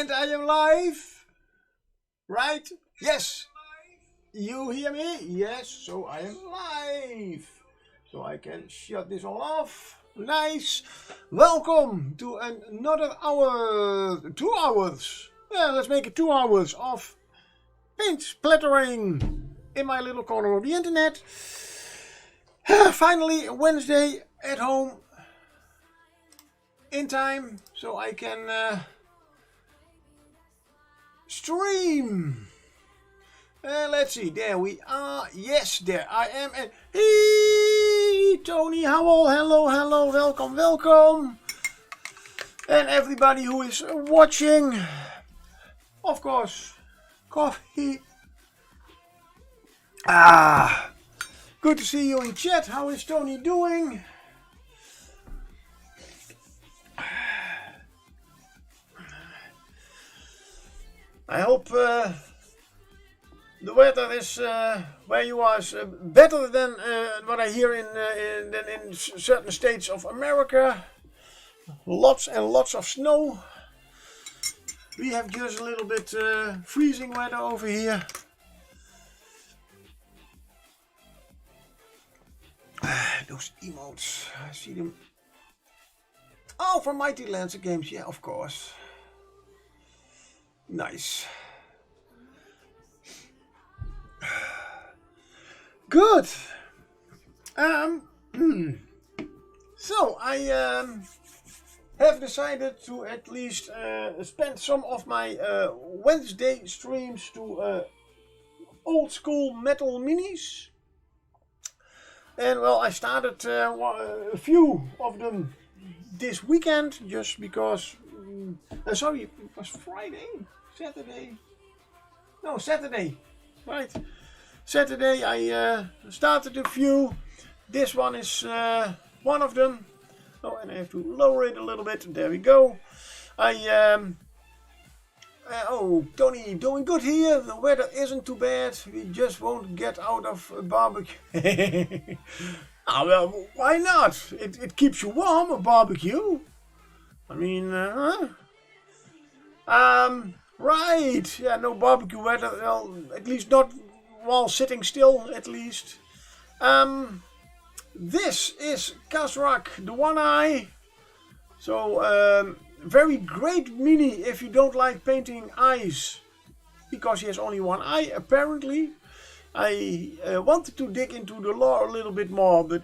And I am live, right? Yes. You hear me? Yes, so I am live. So I can shut this all off. Nice. Welcome to another hour, 2 hours. Yeah, let's make it 2 hours of paint splattering in my little corner of the internet. Finally, Wednesday at home in time, so I can stream. Let's see, there we are. Yes, there I am. And hey, Tony Howell, hello, welcome. And everybody who is watching, of course, coffee. Good to see you in chat. How is Tony doing? I hope the weather is where you are is better than what I hear in certain states of America. Lots and lots of snow. We have just a little bit freezing weather over here. Those emotes, I see them. Oh, from Mighty Lancer Games, yeah, of course. Nice. Good. So I have decided to at least spend some of my Wednesday streams to old school metal minis. And well, I started a few of them this weekend just because. Sorry, it was Friday, Saturday. No, Saturday, right? Saturday I started a few. This one is one of them. Oh, and I have to lower it a little bit. There we go. Oh, Tony, doing good here. The weather isn't too bad. We just won't get out of a barbecue. Well, why not? It keeps you warm, a barbecue. I mean, right. Yeah, no barbecue weather. Well, at least not while sitting still, at least. This is Khazrak the One Eye. So, very great mini if you don't like painting eyes, because he has only one eye apparently. I wanted to dig into the lore a little bit more, but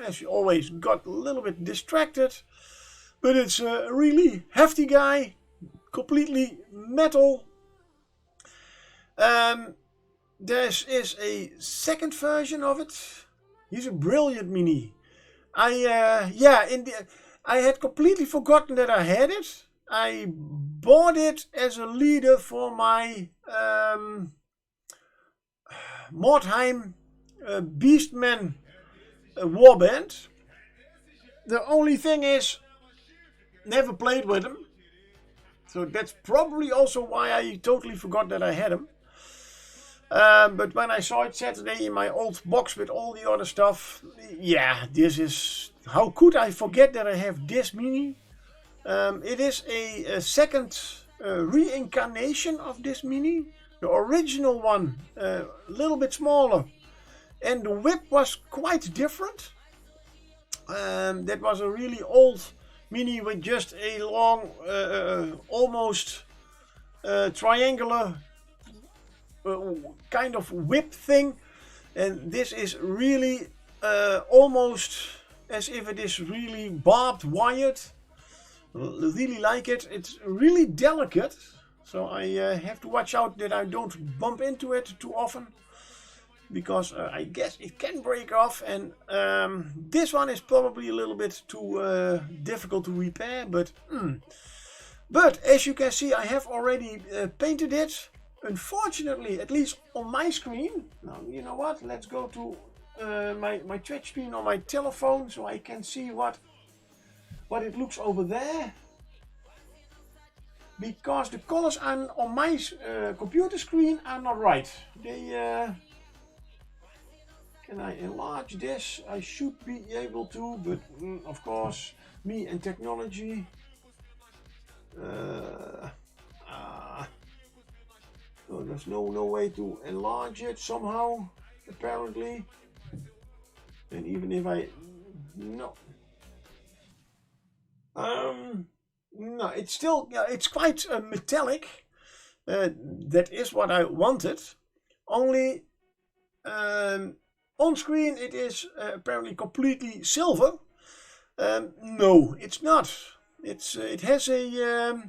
as always got a little bit distracted. But it's a really hefty guy, completely metal. There is a second version of it. He's a brilliant mini. I had completely forgotten that I had it. I bought it as a leader for my Mordheim Beastmen warband. The only thing is, never played with him. So that's probably also why I totally forgot that I had him. But when I saw it Saturday in my old box with all the other stuff, yeah, this is... How could I forget that I have this mini? It is a second reincarnation of this mini. The original one, a little bit smaller. And the whip was quite different. That was a really old mini with just a long, almost triangular kind of whip thing. And this is really almost as if it is really barbed wired. Really like it. It's really delicate, so I have to watch out that I don't bump into it too often, because I guess it can break off. And this one is probably a little bit too difficult to repair, but as you can see, I have already painted it. Unfortunately, at least on my screen. Now, you know what? Let's go to my Twitch screen on my telephone so I can see what it looks over there. Because the colors on my computer screen are not right. They can I enlarge this? I should be able to, but of course, me and technology. So there's no way to enlarge it somehow, apparently. And even if I no, no, it's still, yeah, it's quite metallic. That is what I wanted. Only on screen it is apparently completely silver. No, it's not. It has a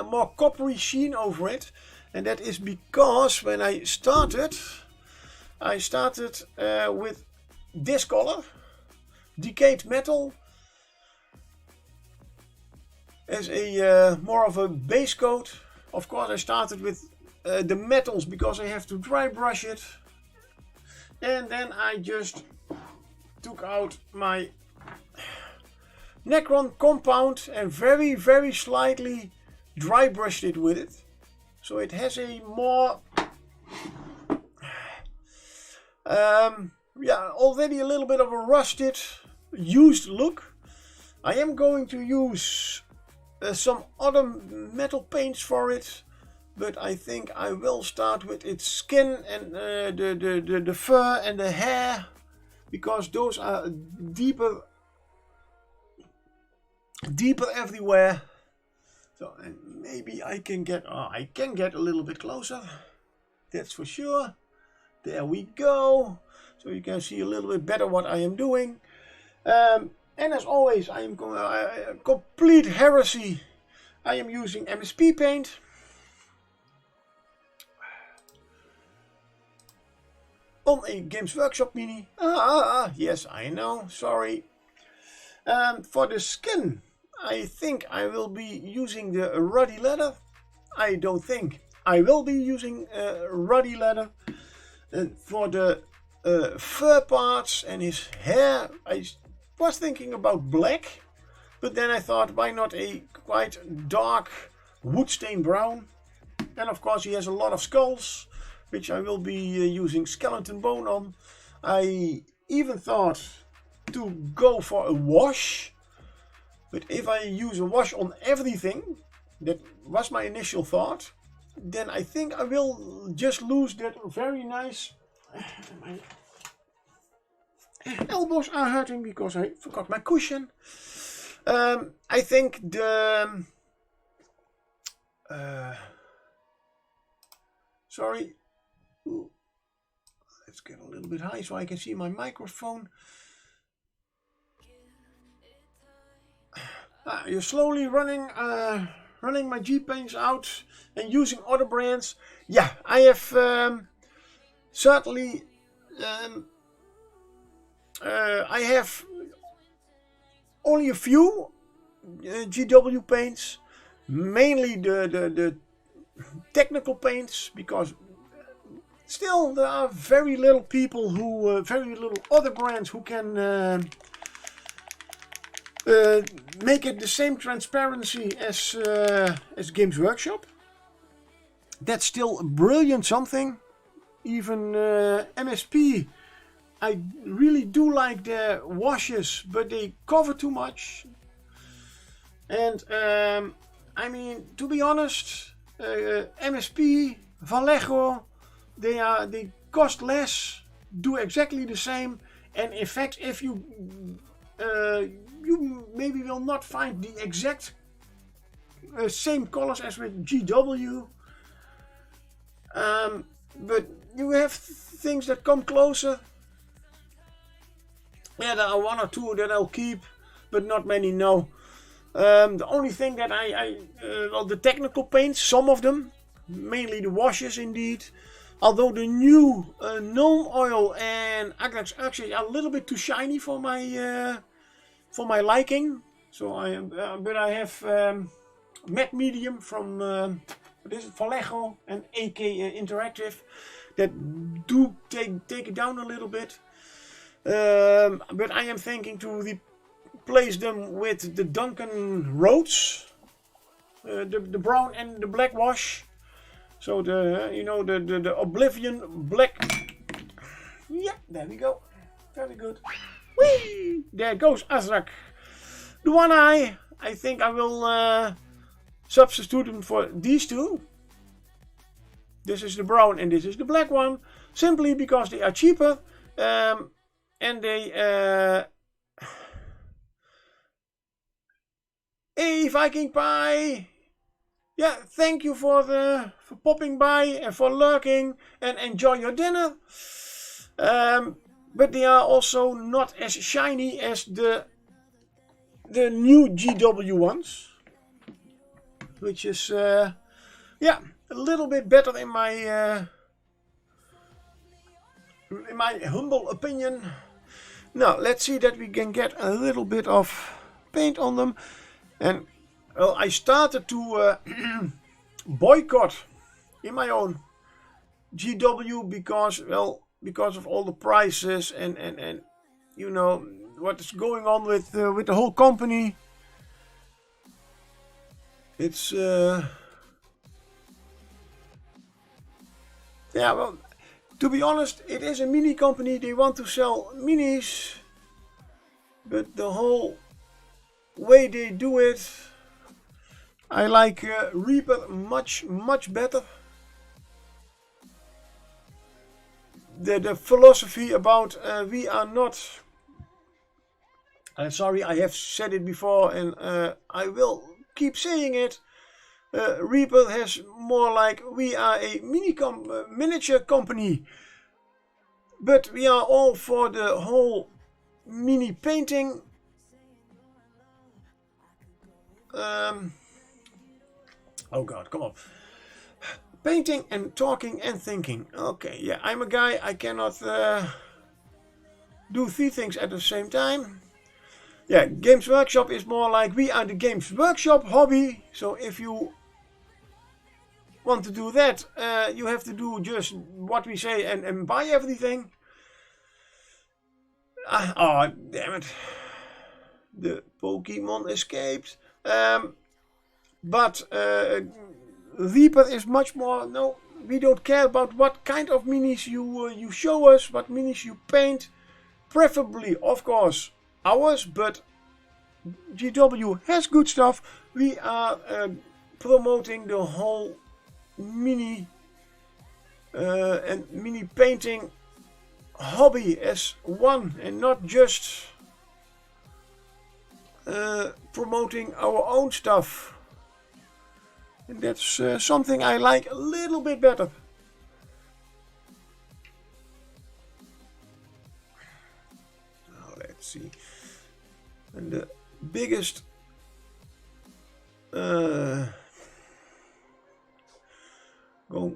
more coppery sheen over it, and that is because when I started with this color, decayed metal, as a more of a base coat. Of course, I started with the metals because I have to dry brush it, and then I just took out my Necron compound and very slightly dry brushed it with it, so it has a more yeah, already a little bit of a rusted, used look. I am going to use some other metal paints for it, but I think I will start with its skin and the fur and the hair, because those are deeper everywhere. So, and maybe I can get a little bit closer. That's for sure. There we go. So you can see a little bit better what I am doing. And as always, I am going complete heresy. I am using MSP paint. On a Games Workshop Mini. Yes, I know. Sorry. For the skin, I think I will be using the ruddy leather. I don't think. I will be using ruddy leather. For the fur parts and his hair, I was thinking about black, but then I thought, why not a quite dark wood stain brown? And of course he has a lot of skulls, which I will be using skeleton bone on. I even thought to go for a wash, but if I use a wash on everything, that was my initial thought, then I think I will just lose that very nice. My elbows are hurting because I forgot my cushion. I think the sorry. Ooh. Let's get a little bit high so I can see my microphone. You're slowly running my G paints out and using other brands. Yeah, I have certainly. I have only a few GW paints, mainly the technical paints, because still there are very little people who, very little other brands who can make it the same transparency as Games Workshop. That's still a brilliant something. Even MSP, I really do like their washes, but they cover too much. And I mean, to be honest, MSP, Vallejo, they cost less, do exactly the same, and in fact, if you maybe will not find the exact same colors as with GW, but you have things that come closer. Yeah, there are one or two that I'll keep, but not many, no. The only thing that well, the technical paints, some of them, mainly the washes indeed. Although the new Gnome Oil and Agrax Uxie are a little bit too shiny for my liking. So but I have matte medium from what is it, Vallejo and AK Interactive that do take it down a little bit. But I am thinking to replace them with the Duncan Rhodes, the brown and the black wash. So the Oblivion black. Yeah, there we go. Very good. Whee! There goes Khazrak the One Eye. I think I will substitute them for these two. This is the brown and this is the black one. Simply because they are cheaper. And they... Hey, Viking Pie! Yeah, thank you for popping by and for lurking, and enjoy your dinner. But they are also not as shiny as the new GW ones, which is yeah, a little bit better in my humble opinion. Now let's see that we can get a little bit of paint on them. And well, I started to boycott in my own GW because, well, because of all the prices and you know what is going on with the whole company. It's yeah, well, to be honest, it is a mini company. They want to sell minis, but the whole way they do it, I like Reaper much better. The philosophy about we are not, sorry, I have said it before and I will keep saying it. Reaper has more like we are a miniature company, but we are all for the whole mini painting. Oh god, come on. Painting and talking and thinking. Okay, yeah, I'm a guy, I cannot do 3 things at the same time. Yeah, Games Workshop is more like we are the Games Workshop hobby. So if you want to do that, you have to do just what we say and buy everything. Oh, damn it. The Pokemon escaped. But Reaper is much more, no, we don't care about what kind of minis you show us, what minis you paint. Preferably, of course, ours, but GW has good stuff. We are promoting the whole mini and mini painting hobby as one and not just promoting our own stuff. And that's something I like a little bit better. Now let's see. And the biggest going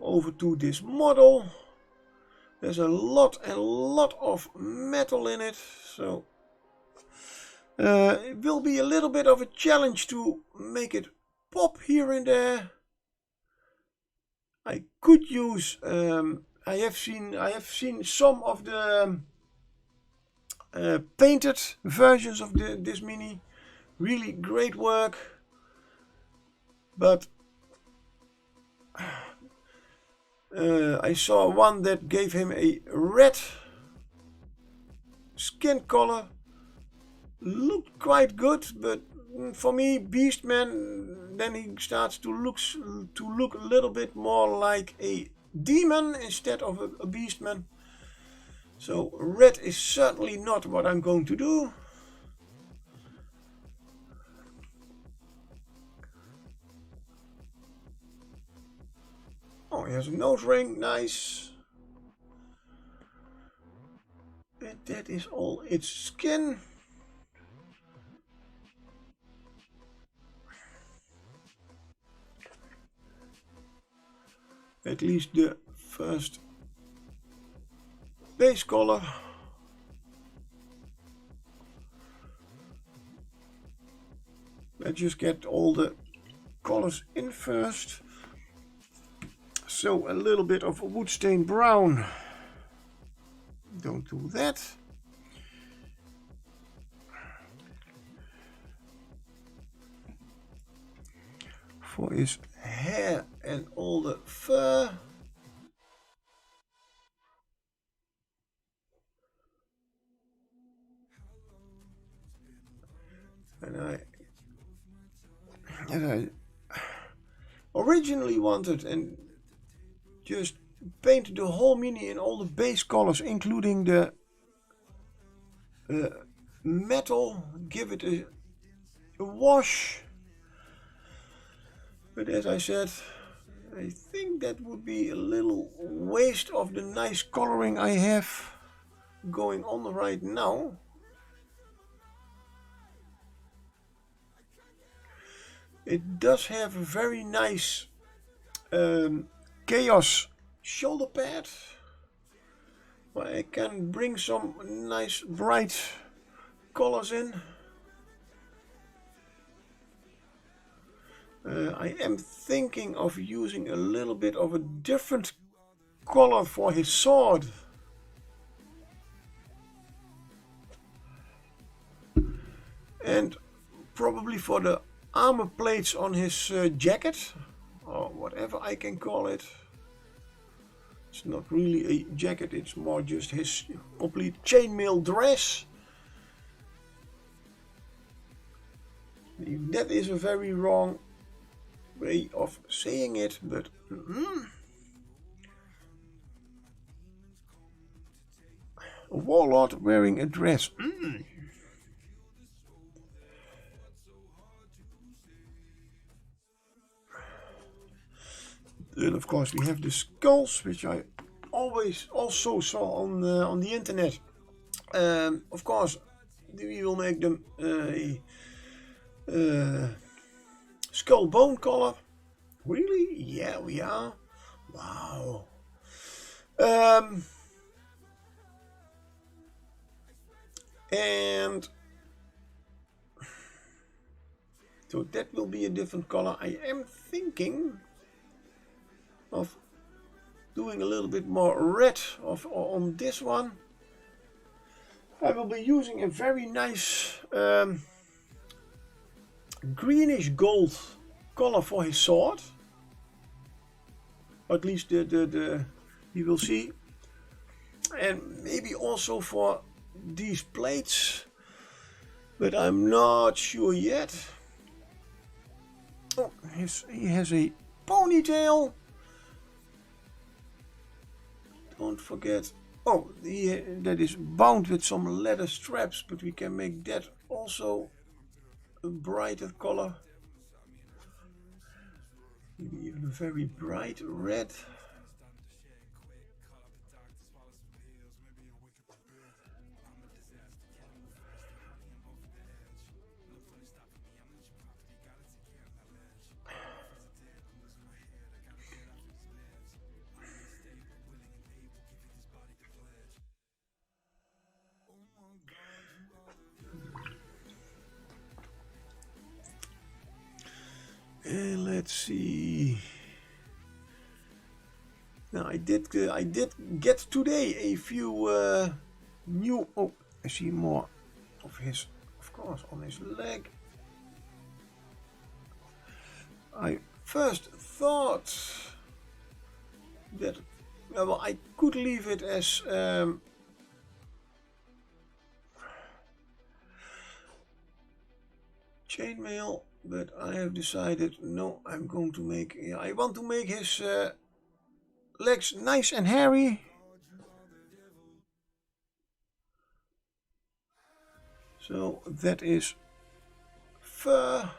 over to this model. There's a lot of metal in it, so it will be a little bit of a challenge to make it pop here and there. I could use. I have seen some of the painted versions of this mini. Really great work, but I saw one that gave him a red skin color. Looked quite good, but for me, Beastmen, then he starts to look a little bit more like a demon instead of a Beastman. So red is certainly not what I'm going to do. Oh, he has a nose ring, nice. And that is all its skin. At least the first base color. Let's just get all the colors in first. So a little bit of wood stain brown. Don't do that. For his hair and all the fur. And I originally wanted and just paint the whole mini in all the base colors, including the metal. Give it a wash. But as I said, I think that would be a little waste of the nice coloring I have going on right now. It does have a very nice chaos shoulder pad, where I can bring some nice bright colors in. I am thinking of using a little bit of a different color for his sword. And probably for the armor plates on his jacket, or whatever I can call it. It's not really a jacket, it's more just his complete chainmail dress. That is a very wrong way of saying it, but a warlord wearing a dress. Then of course we have the skulls, which I always also saw on the internet. Of course we will make them skull bone color. Really? Yeah, we are. Wow. And so that will be a different color. I am thinking of doing a little bit more red on this one. I will be using a very nice greenish gold color for his sword. At least we will see. And maybe also for these plates, but I'm not sure yet. Oh, he has a ponytail. Don't forget. Oh, that is bound with some leather straps, but we can make that also a brighter color. Maybe even a very bright red. And let's see. Now I did get today a few new. Oh, I see more of his, of course, on his leg. I first thought that well, I could leave it as chainmail. But I have decided, no, I'm going to make, I want to make his legs nice and hairy. So that is fur.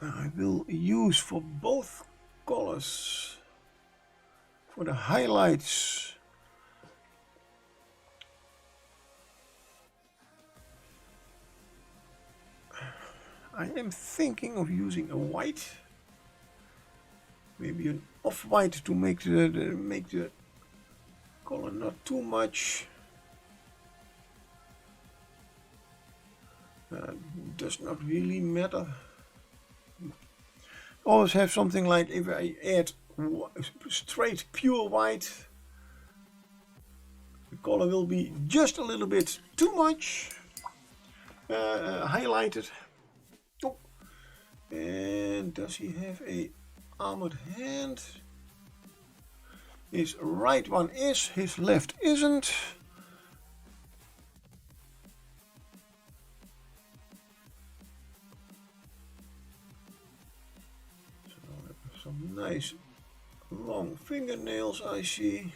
I will use for both colors, for the highlights, I am thinking of using a white, maybe an off-white to make the color not too much. Does not really matter. Always have something like if I add straight pure white, the color will be just a little bit too much highlighted. Oh. And does he have a armored hand? His right one is, his left isn't. Some nice long fingernails I see.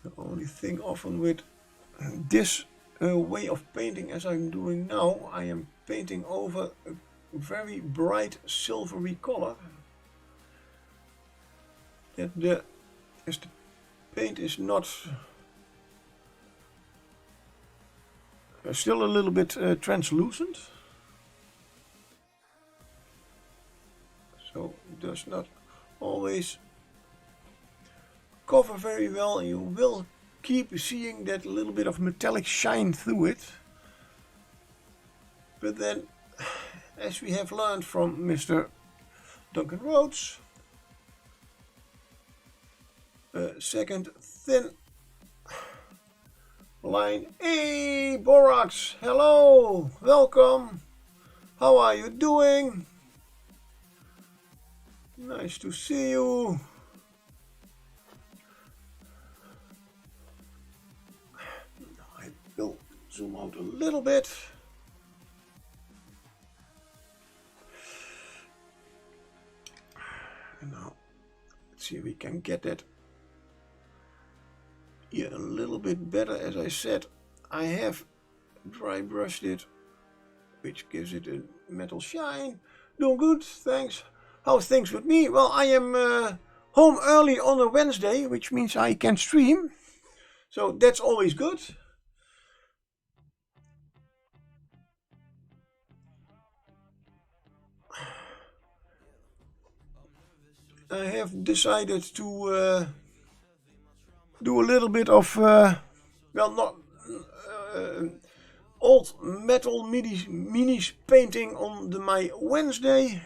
The only thing often with this way of painting as I'm doing now, I am painting over a very bright silvery color. As the paint is not still a little bit translucent, so it does not always cover very well, and you will keep seeing that little bit of metallic shine through it. But then, as we have learned from Mr. Duncan Rhodes, second thin line. Hey Borax, hello, welcome. How are you doing? Nice to see you. I will zoom out a little bit. And now let's see if we can get that here a little bit better. As I said, I have dry brushed it, which gives it a metal shine. Doing good, thanks. How's things with me? Well, I am home early on a Wednesday, which means I can stream. So that's always good. I have decided to do a little bit of, well, not old metal minis painting on my Wednesday.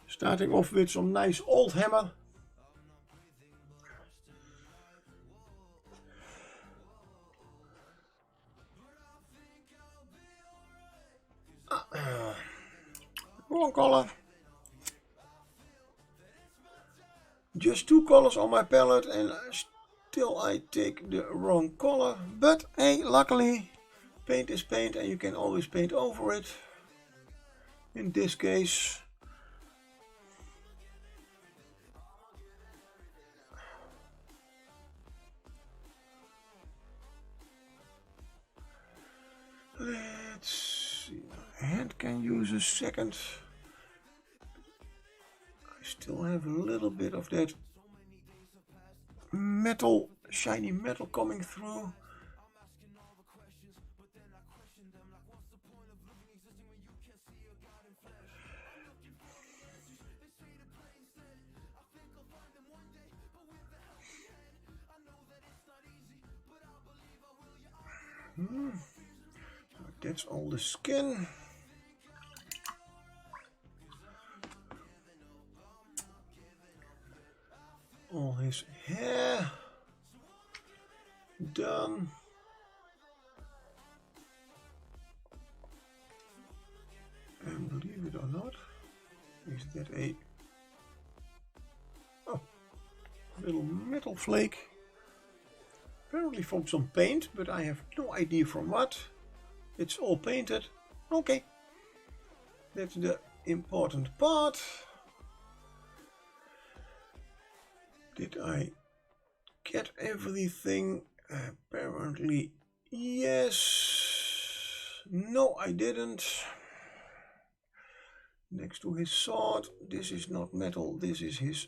Starting off with some nice Oldhammer. Wrong color. Just two colors on my palette and still I take the wrong color. But hey, luckily paint is paint and you can always paint over it. In this case, let's see, my hand can use a second. I still have a little bit of that metal, shiny metal coming through. So that's all the skin. All his hair done. And believe it or not, is that a little metal flake? Apparently from some paint, but I have no idea from what. It's all painted. Okay, that's the important part. Did I get everything? Apparently yes. No, I didn't. Next to his sword, this is not metal, this is his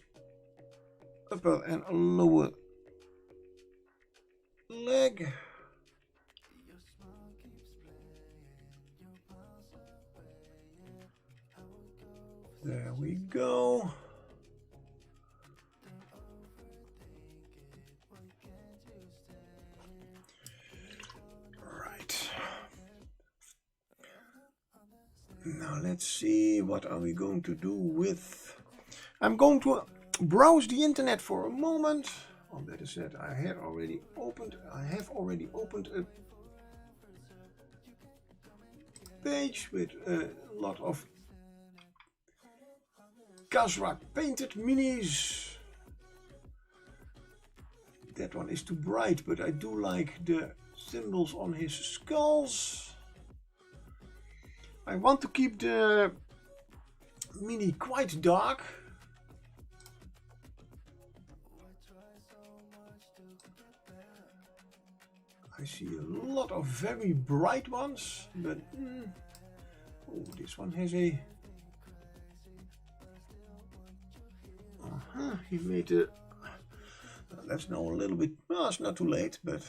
upper and lower leg. There we go. Right. Now let's see, what are we going to do with... I'm going to browse the internet for a moment. Oh, that is it. I have already opened a page with a lot of Khazrak painted minis. That one is too bright, but I do like the symbols on his skulls. I want to keep the mini quite dark. I see a lot of very bright ones, but oh, this one has a... he made a... let's know a little bit. Well, it's not too late, but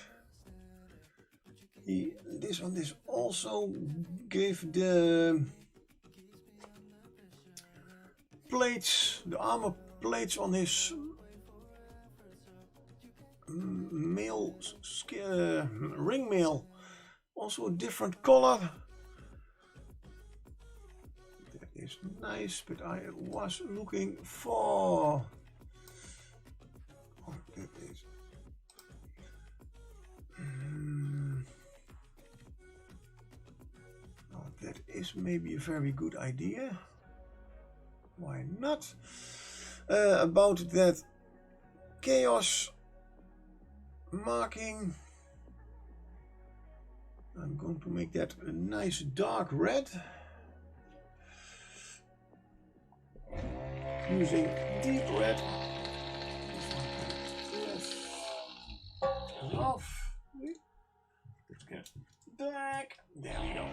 this also gave the plates, the armor plates on his ring mail, also a different color. That is nice, but I was looking for... oh, that is... oh, that is maybe a very good idea. Why not? About that chaos marking, I'm going to make that a nice dark red using deep red. Off. Let's get back. There we go.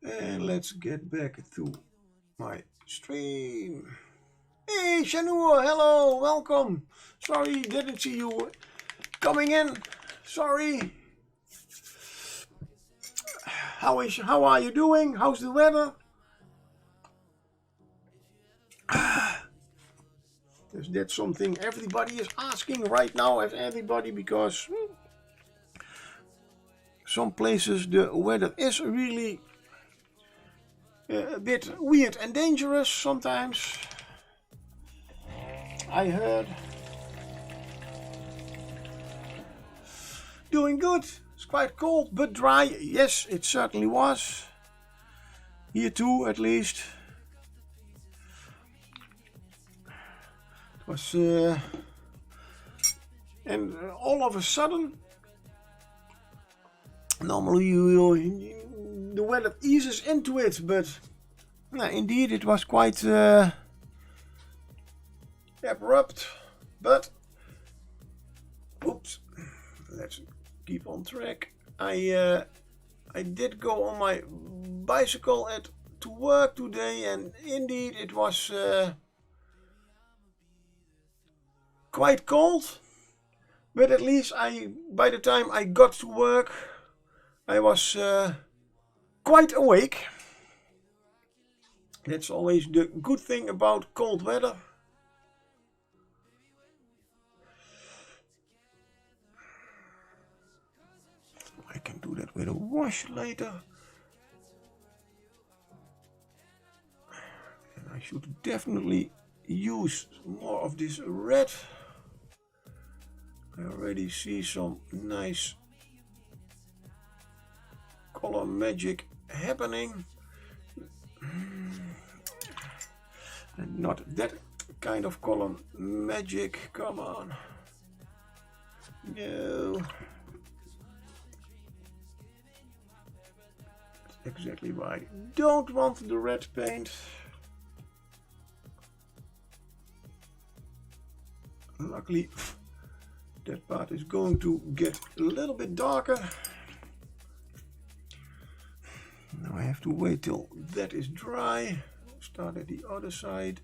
And let's get back to my stream. Hey Shanur, hello, welcome. Sorry, didn't see you coming in. Sorry. How are you doing? How's the weather? That's something everybody is asking right now, everybody, because some places the weather is really a bit weird and dangerous sometimes. I heard. Doing good. It's quite cold but dry. Yes, it certainly was. Here too, at least. It was, and all of a sudden, normally the weather eases into it, but indeed it was quite abrupt. But oops, let's keep on track. I did go on my bicycle to work today, and indeed it was quite cold, but at least by the time I got to work, I was quite awake. That's always the good thing about cold weather. I can do that with a wash later. And I should definitely use more of this red. I already see some nice color magic happening. And not that kind of color magic, come on. No. That's exactly why I don't want the red paint. Luckily, that part is going to get a little bit darker. Now I have to wait till that is dry. Start at the other side.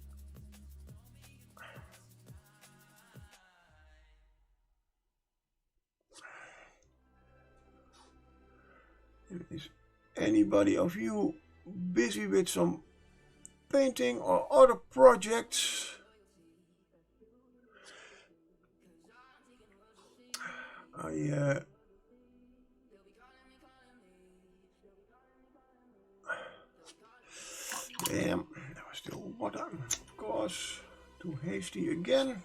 Is anybody of you busy with some painting or other projects? Damn, there was still water, of course. Too hasty again.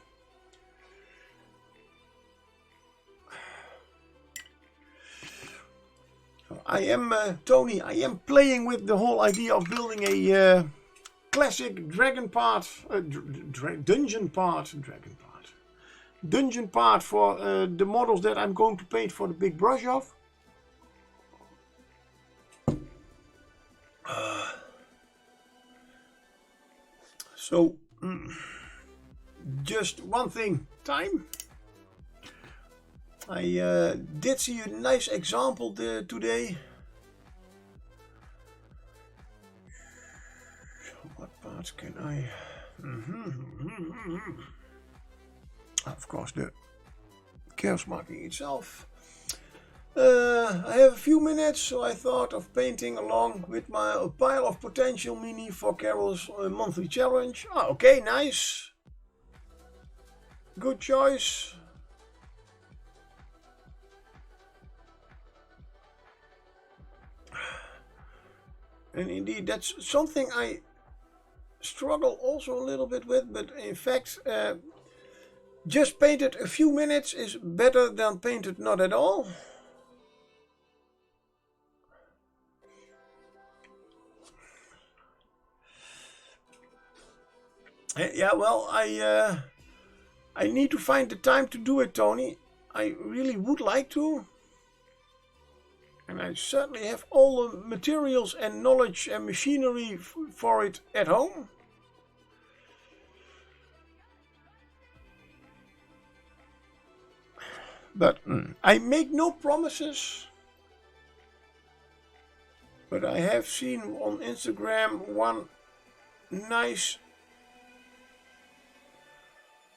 I am, Tony, I am playing with the whole idea of building a classic dungeon part for the models that I'm going to paint for the big brush off. So, just one thing, time. I did see a nice example today. What parts can I... Of course, the chaos marking itself. I have a few minutes, so I thought of painting along with a pile of potential mini for Carol's monthly challenge. Oh, okay, nice. Good choice. And indeed, that's something I struggle also a little bit with, but in fact, just painted a few minutes is better than painted not at all. Yeah, well, I need to find the time to do it, Tony. I really would like to. And I certainly have all the materials and knowledge and machinery for it at home. But I make no promises. But I have seen on Instagram one nice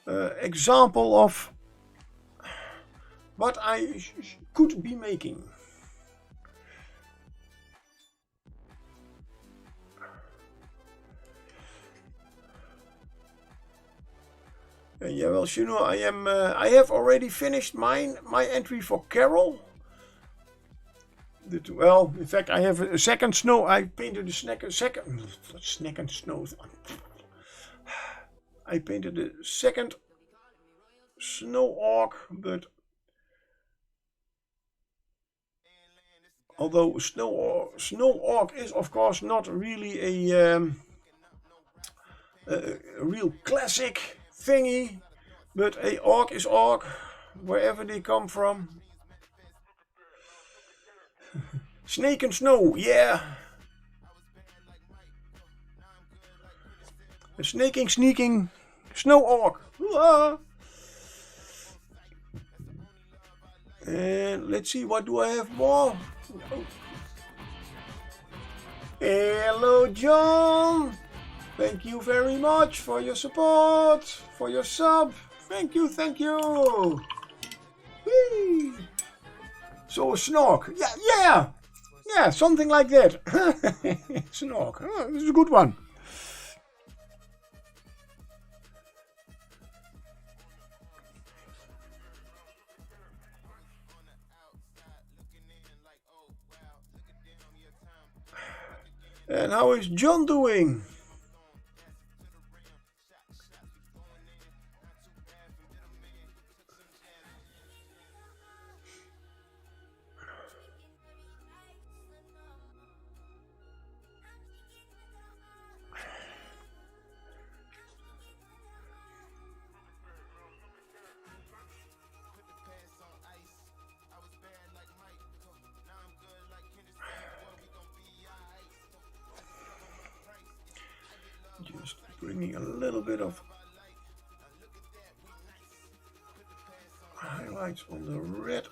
example of what I could be making. Yeah, well, you know, I have already finished my entry for Carol. Well, in fact, I have a second snow. I painted second snow. I painted the second snow orc, but although snow orc is of course not really a real classic thingy, but a orc is orc, wherever they come from. Snake and snow, yeah. A snaking, sneaking, snow orc. Ah. And let's see, what do I have more? Oh. Hello, John. Thank you very much for your support, for your sub. Thank you, thank you. Whee. So a snork. Yeah, something like that. Snork. Oh, this is a good one. And how is John doing? Just bringing a little bit of highlights on the red.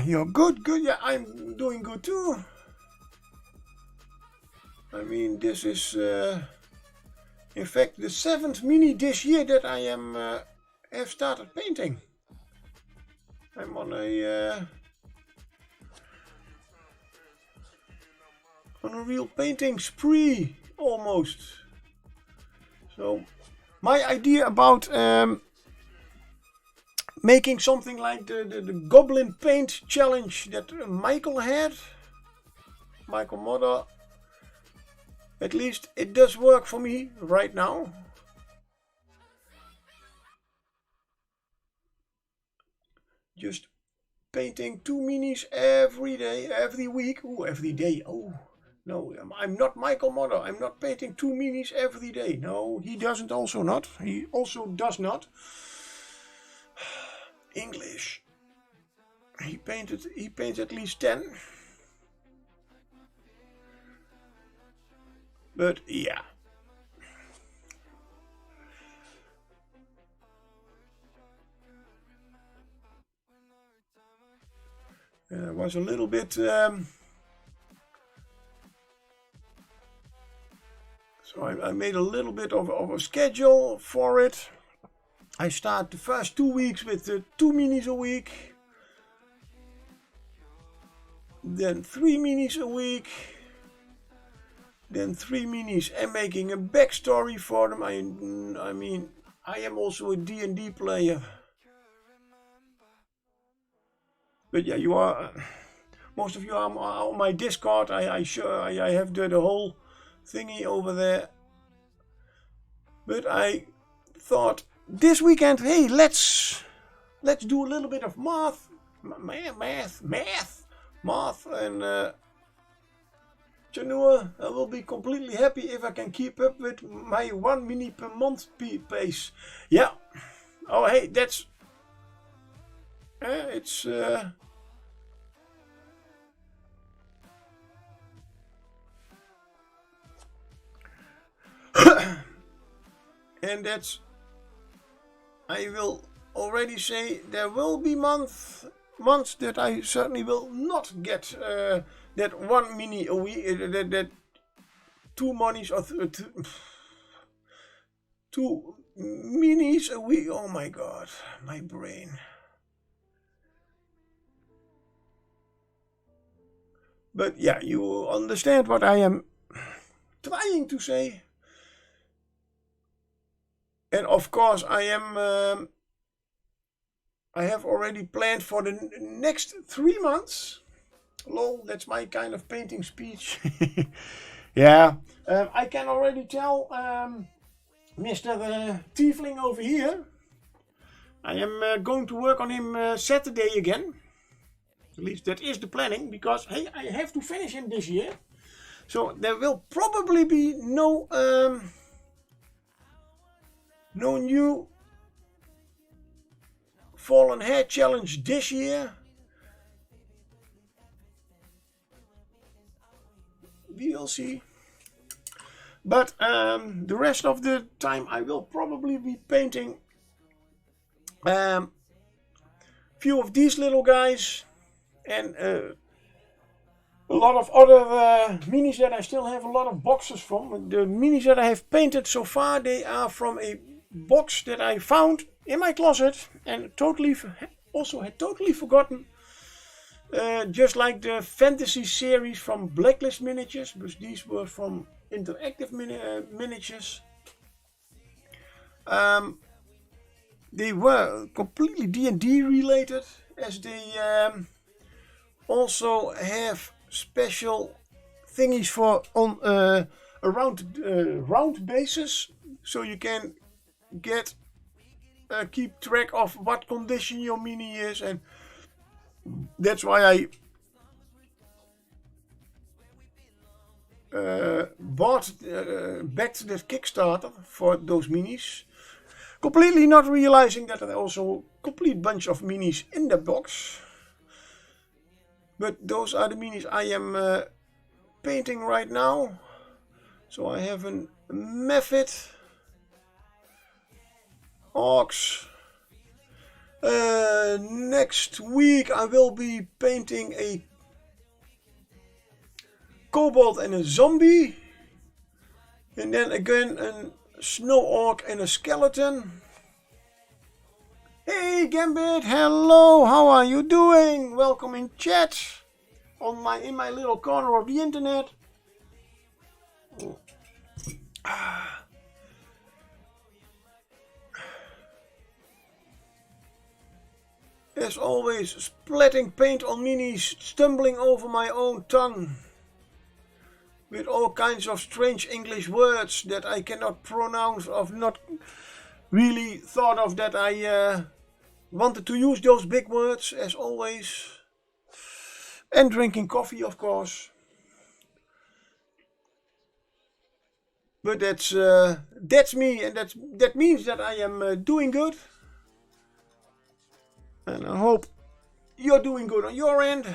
You're good. Yeah, I'm doing good too. I mean, this is in fact the 7th mini this year that I have started painting. I'm on a real painting spree almost. So my idea about making something like the Goblin Paint Challenge that Michael Modder, At least it does work for me right now. Just painting 2 minis every day, every week. Oh, every day. Oh, no, I'm not Michael Modder. I'm not painting 2 minis every day. No, he doesn't also not. He also does not. English. He paints at least 10. But yeah. Was a little bit so I made a little bit of a schedule for it. I start the first 2 weeks with 2 minis a week, then 3 minis a week, then 3 minis and making a backstory for them. I mean, I am also a D&D player. But yeah, you are. Most of you are on my Discord. I have the whole thingy over there. But I thought this weekend, hey, let's do a little bit of math, and Janua, I will be completely happy if I can keep up with my 1 mini per month pace. Yeah. Oh, hey, that's it's. And that's, I will already say, there will be months that I certainly will not get that 1 mini a week, that 2 monies or 2 minis a week. Oh my god, my brain. But yeah, you understand what I am trying to say. And of course, I have already planned for the next 3 months. Lol, that's my kind of painting speech. Yeah, I can already tell Mr. Tiefling over here. I am going to work on him Saturday again. At least that is the planning, because hey, I have to finish him this year. So there will probably be no new Fallen Hair challenge this year. We will see. But the rest of the time I will probably be painting few of these little guys and a lot of other minis that I still have a lot of boxes from. The minis that I have painted so far, they are from a box that I found in my closet and also had totally forgotten. Just like the fantasy series from Blacklist Miniatures, because these were from Interactive Miniatures. They were completely D&D related, as they also have special thingies for on around round bases, so you can keep track of what condition your mini is, and that's why I backed that Kickstarter for those minis, completely not realizing that there are also a complete bunch of minis in the box. But those are the minis I am painting right now. So I have a Mephit, Orcs. Next week I will be painting a Kobold and a Zombie. And then again a Snow Orc and a Skeleton. Hey Gambit, hello, how are you doing? Welcome in chat in my little corner of the internet. As always, splatting paint on minis, stumbling over my own tongue. with all kinds of strange English words that I cannot pronounce or not really thought of that I wanted to use those big words as always. And drinking coffee, of course. But that's me, and that means that I am doing good. And I hope you're doing good on your end.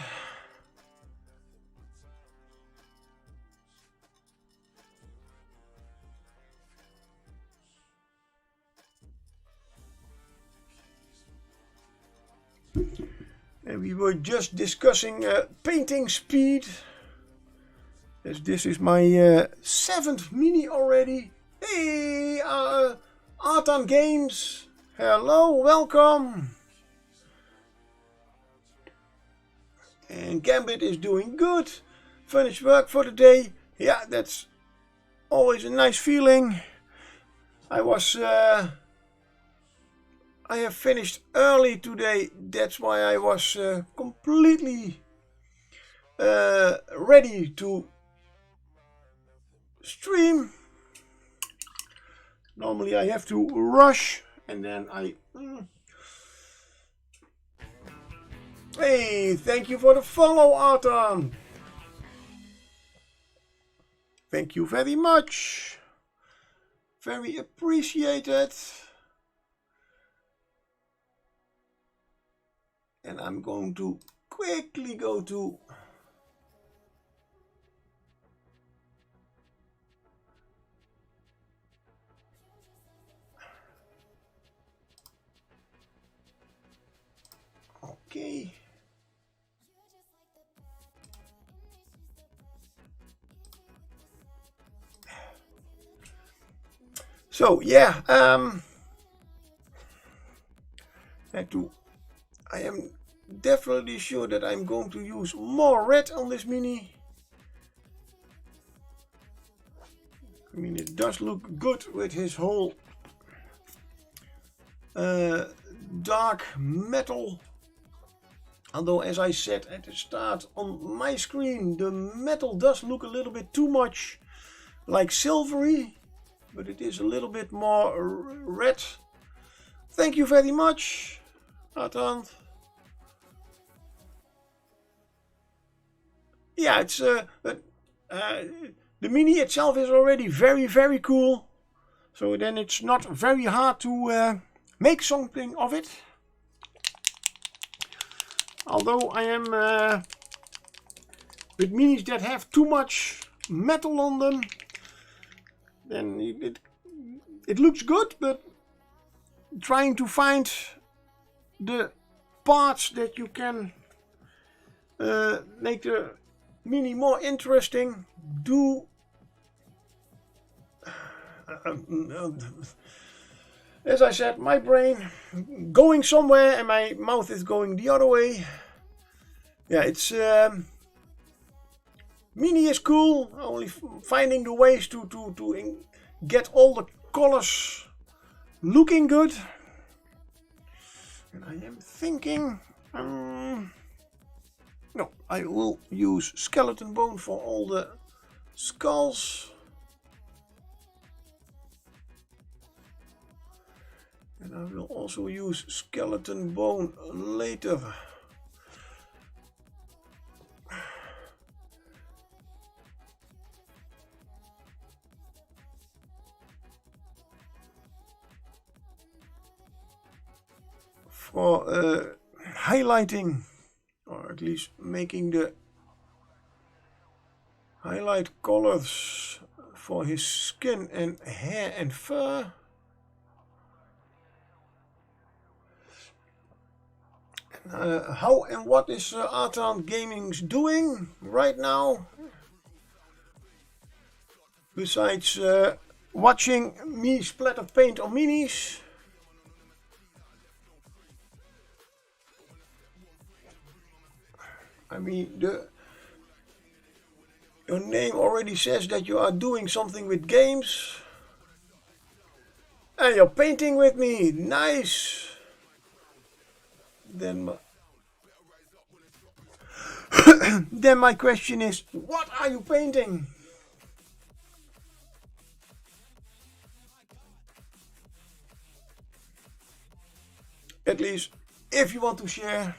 And we were just discussing painting speed. As this is my 7th mini already. Hey, Artan Games. Hello, welcome. And Gambit is doing good. Finished work for the day. Yeah, that's always a nice feeling. I have finished early today. That's why I was completely ready to stream. Normally I have to rush and then Hey, thank you for the follow, Artan. Thank you very much. Very appreciated. And I'm going to quickly go to okay. So yeah, I am definitely sure that I'm going to use more red on this mini. I mean, it does look good with his whole dark metal. Although, as I said at the start, on my screen the metal does look a little bit too much like silvery, but it is a little bit more red. Thank you very much, Artan. Yeah, it's the mini itself is already very, very cool. So then it's not very hard to make something of it. Although I am with minis that have too much metal on them, then it looks good, but trying to find the parts that you can make the mini more interesting as I said, my brain going somewhere and my mouth is going the other way. Yeah, it's mini is cool, only finding the ways to get all the colors looking good. And I am thinking no, I will use skeleton bone for all the skulls. And I will also use skeleton bone later. For highlighting, or at least making the highlight colors for his skin and hair and fur. How and what is Artan Gaming's doing right now? Besides watching me splatter paint on minis. I mean, your name already says that you are doing something with games. And you're painting with me. Nice. Then my question is, what are you painting? At least if you want to share.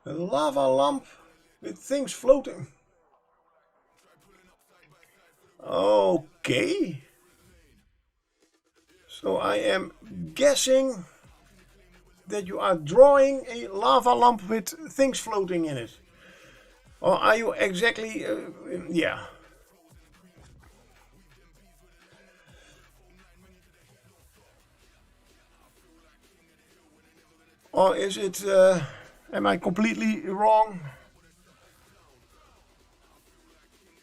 A lava lamp with things floating. Okay. So I am guessing that you are drawing a lava lamp with things floating in it. Or are you exactly... yeah. Or is it... am I completely wrong?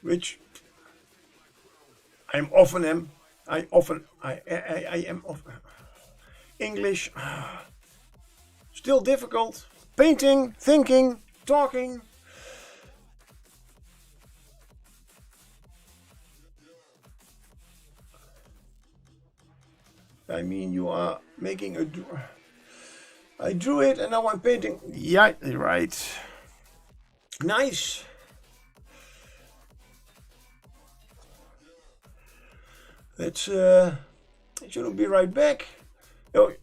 Which I often am. I am often. English. Still difficult. Painting, thinking, talking. I mean, you are making a... I drew it and now I'm painting. Yeah, right. Nice. Let's shouldn't be right back. Oh,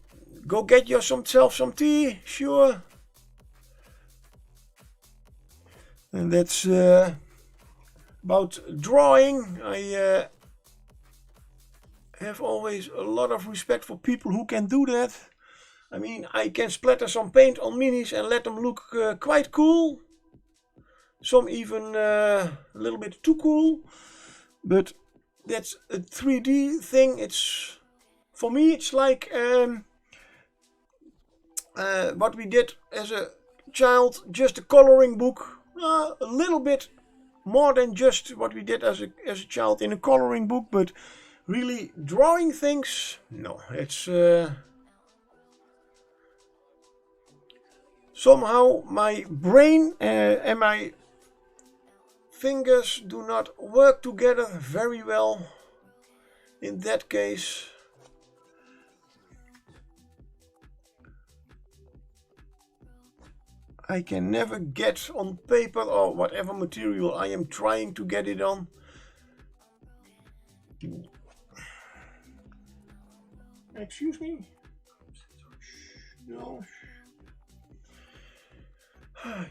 go get yourself some tea, sure. And that's about drawing. I have always a lot of respect for people who can do that. I mean, I can splatter some paint on minis and let them look quite cool. Some even a little bit too cool. But that's a 3D thing. It's, for me, it's like what we did as a child, just a coloring book. A little bit more than just what we did as a child in a coloring book, but really drawing things, no. It's somehow my brain and my fingers do not work together very well in that case. I can never get on paper or whatever material I am trying to get it on. Excuse me? No.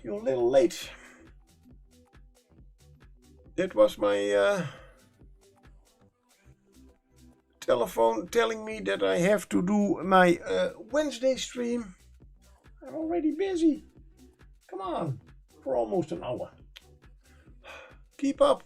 You're a little late. That was my telephone telling me that I have to do my Wednesday stream. I'm already busy. Come on, for almost an hour. Keep up.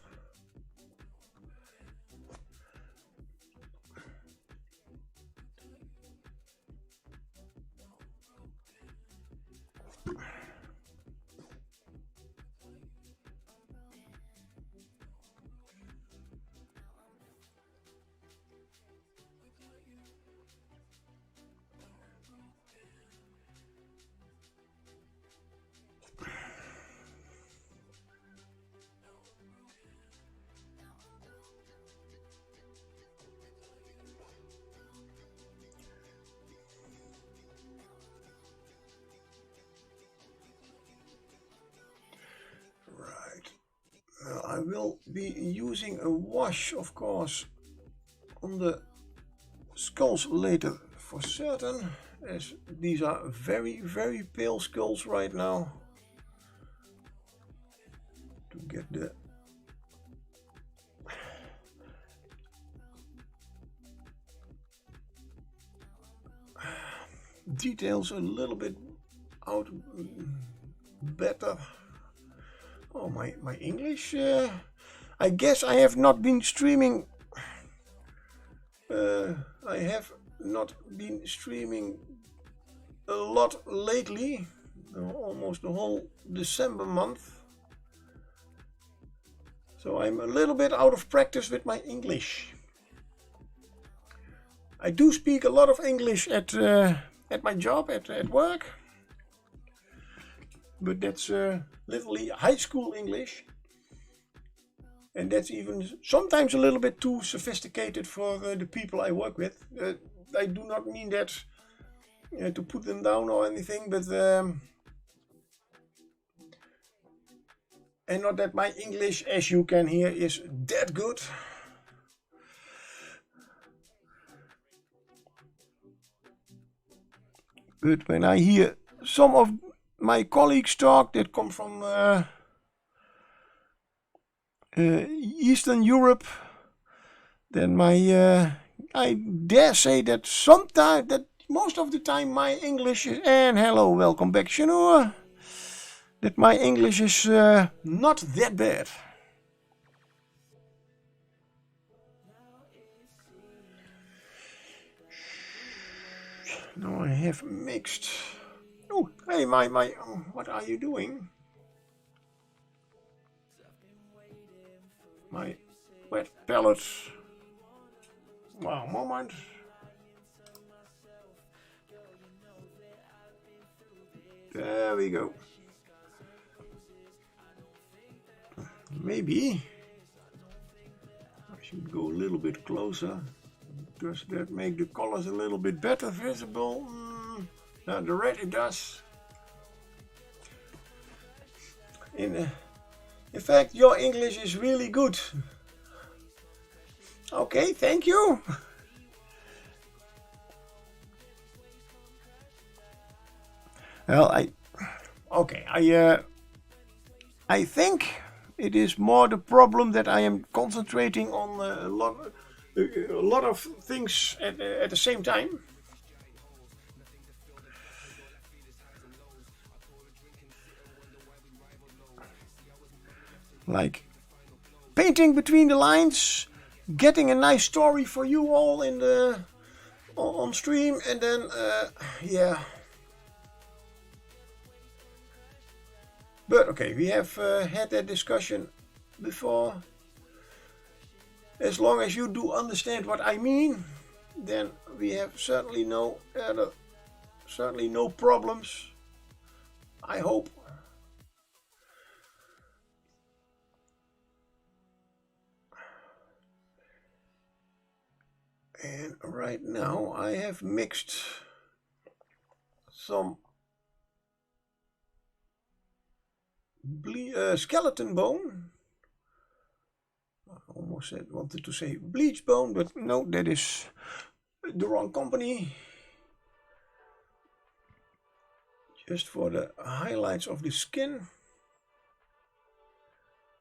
I will be using a wash, of course, on the skulls later for certain, as these are very, very pale skulls right now. To get the details a little bit out better. Oh, my English, I guess I have not been streaming, a lot lately, almost the whole December month, so I'm a little bit out of practice with my English. I do speak a lot of English at my job, at work. But that's literally high school English. And that's even sometimes a little bit too sophisticated for the people I work with. I do not mean that to put them down or anything, but and not that my English, as you can hear, is that good. But when I hear some of my colleagues talk that come from Eastern Europe, then I dare say that sometimes, that most of the time my English is, and hello, welcome back Shanur, that my English is not that bad. Now I have mixed. Oh, hey, what are you doing? My wet pellets. Wow, moment. There we go. Maybe I should go a little bit closer. Does that make the colors a little bit better visible? The red it does. In fact, your English is really good. Okay, thank you. Well, I think it is more the problem that I am concentrating on a lot of things at the same time. Like painting between the lines, getting a nice story for you all on stream, and then yeah. But okay, we have had that discussion before. As long as you do understand what I mean, then we have certainly no problems. I hope. And right now I have mixed some skeleton bone. I almost wanted to say bleach bone, but no, that is the wrong company. Just for the highlights of the skin.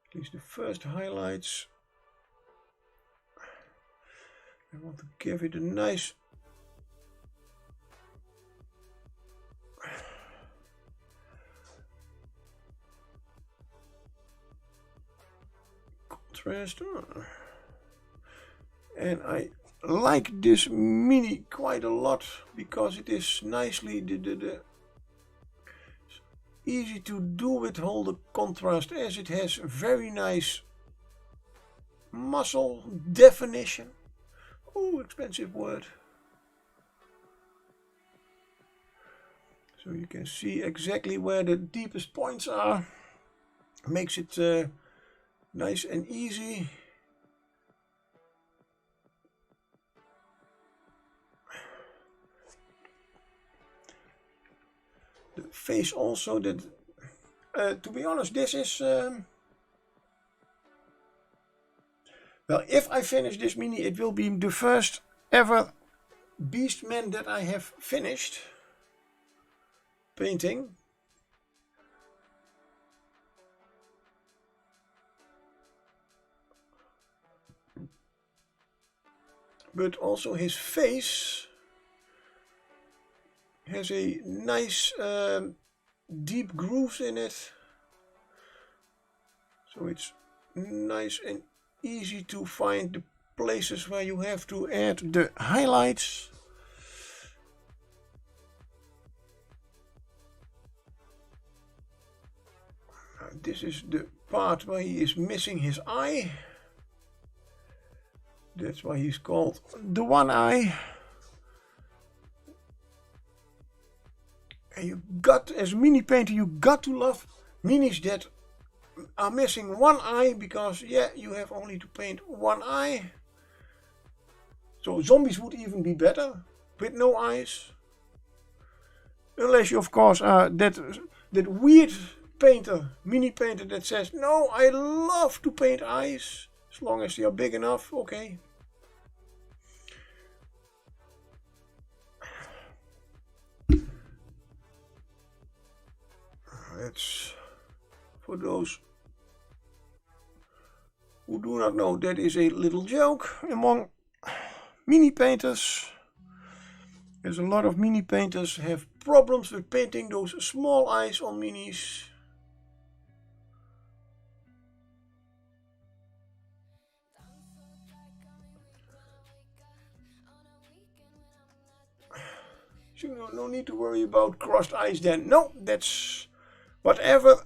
At least the first highlights. I want to give it a nice contrast. And I like this mini quite a lot because it is nicely easy to do with all the contrast, as it has very nice muscle definition. Oh, expensive word. So you can see exactly where the deepest points are. Makes it nice and easy. The face also, that to be honest, this is well, if I finish this mini, it will be the first ever Beastmen that I have finished painting. But also his face has a nice deep grooves in it. So it's nice and easy to find the places where you have to add the highlights. This is the part where he is missing his eye. That's why he's called the One Eye. And you got, as a mini painter, you got to love minis that are missing one eye because, yeah, you have only to paint one eye. So zombies would even be better with no eyes. Unless you, of course, are that weird painter, mini painter that says, no, I love to paint eyes as long as they are big enough. Okay. That's for those who do not know, that is a little joke among mini painters. There's a lot of mini painters have problems with painting those small eyes on minis. So no need to worry about crossed eyes then. No, that's whatever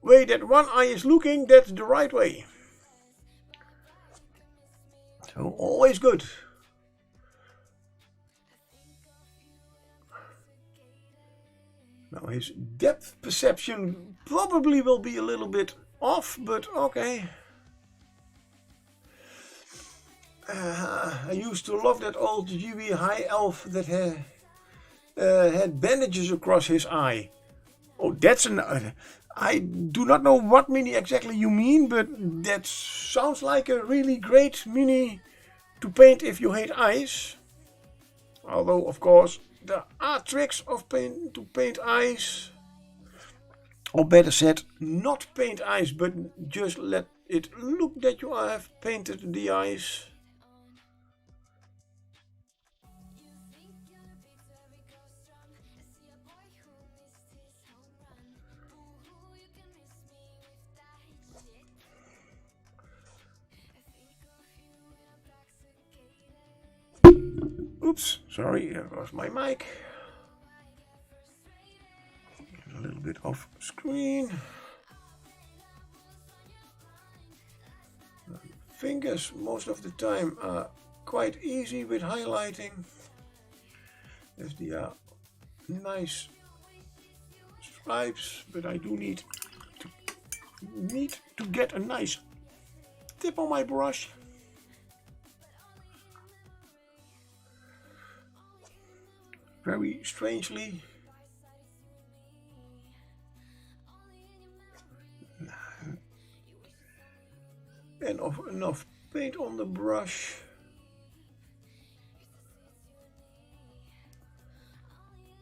way that one eye is looking, that's the right way. So always good. Now his depth perception probably will be a little bit off, but okay. I used to love that old GB high elf that had bandages across his eye. Oh, that's an... I do not know what mini exactly you mean, but that sounds like a really great mini to paint if you hate eyes. Although, of course, there are tricks of to paint eyes. Or better said, not paint eyes, but just let it look that you have painted the eyes. Oops, sorry, that was my mic. A little bit off screen. Fingers most of the time are quite easy with highlighting, as they are nice stripes, but I do need to get a nice tip on my brush. Very strangely, and enough paint on the brush.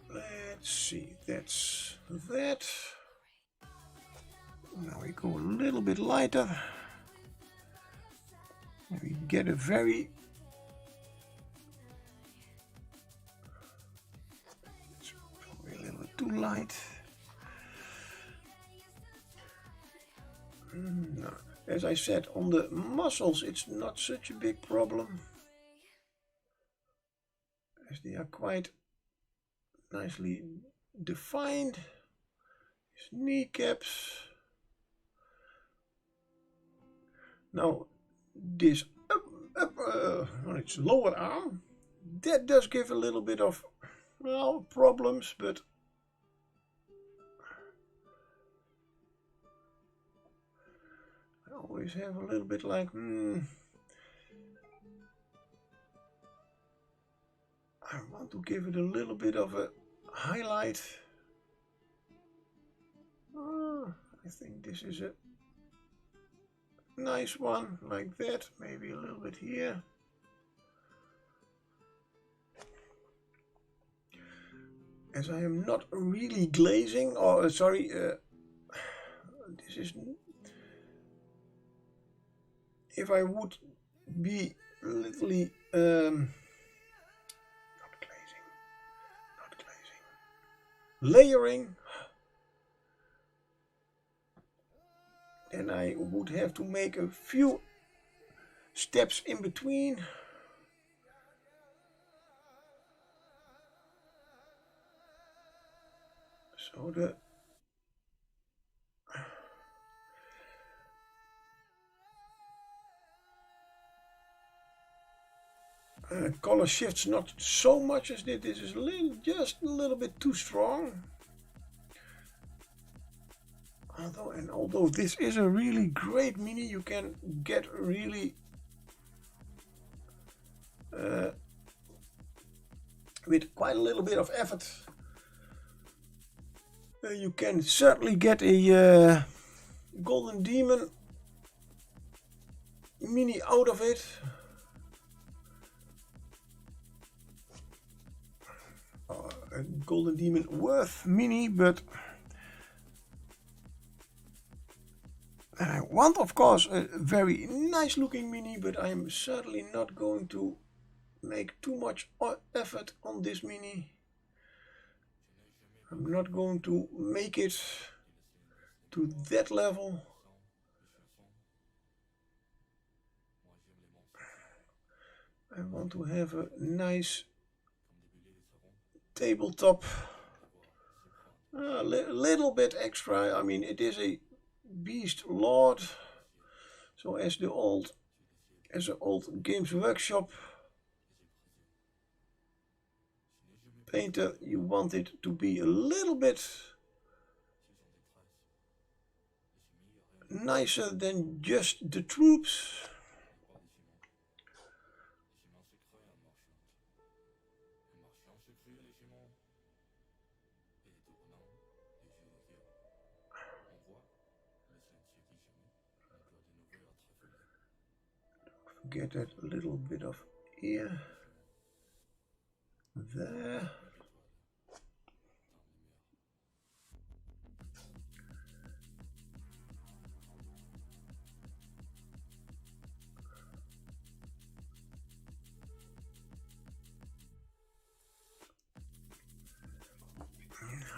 Let's see, that's that. Now we go a little bit lighter. And we get a very too light. No. As I said, on the muscles it's not such a big problem, as they are quite nicely defined. His kneecaps. Now this on its lower arm, that does give a little bit of, well, problems, but I always have a little bit like, I want to give it a little bit of a highlight. I think this is a nice one, like that, maybe a little bit here. As I am not really glazing, or sorry, this is, if I would be literally not glazing, layering, then I would have to make a few steps in between. So the color shifts not so much as this is just a little bit too strong. Although this is a really great mini, you can get really with quite a little bit of effort. You can certainly get a Golden Demon mini out of it. A Golden Demon worth mini, but I want, of course, a very nice looking mini, but I'm certainly not going to make too much effort on this mini. I'm not going to make it to that level. I want to have a nice tabletop, a little bit extra. I mean, it is a Beast Lord, so as an old Games Workshop painter, you want it to be a little bit nicer than just the troops. Get that little bit of ear there.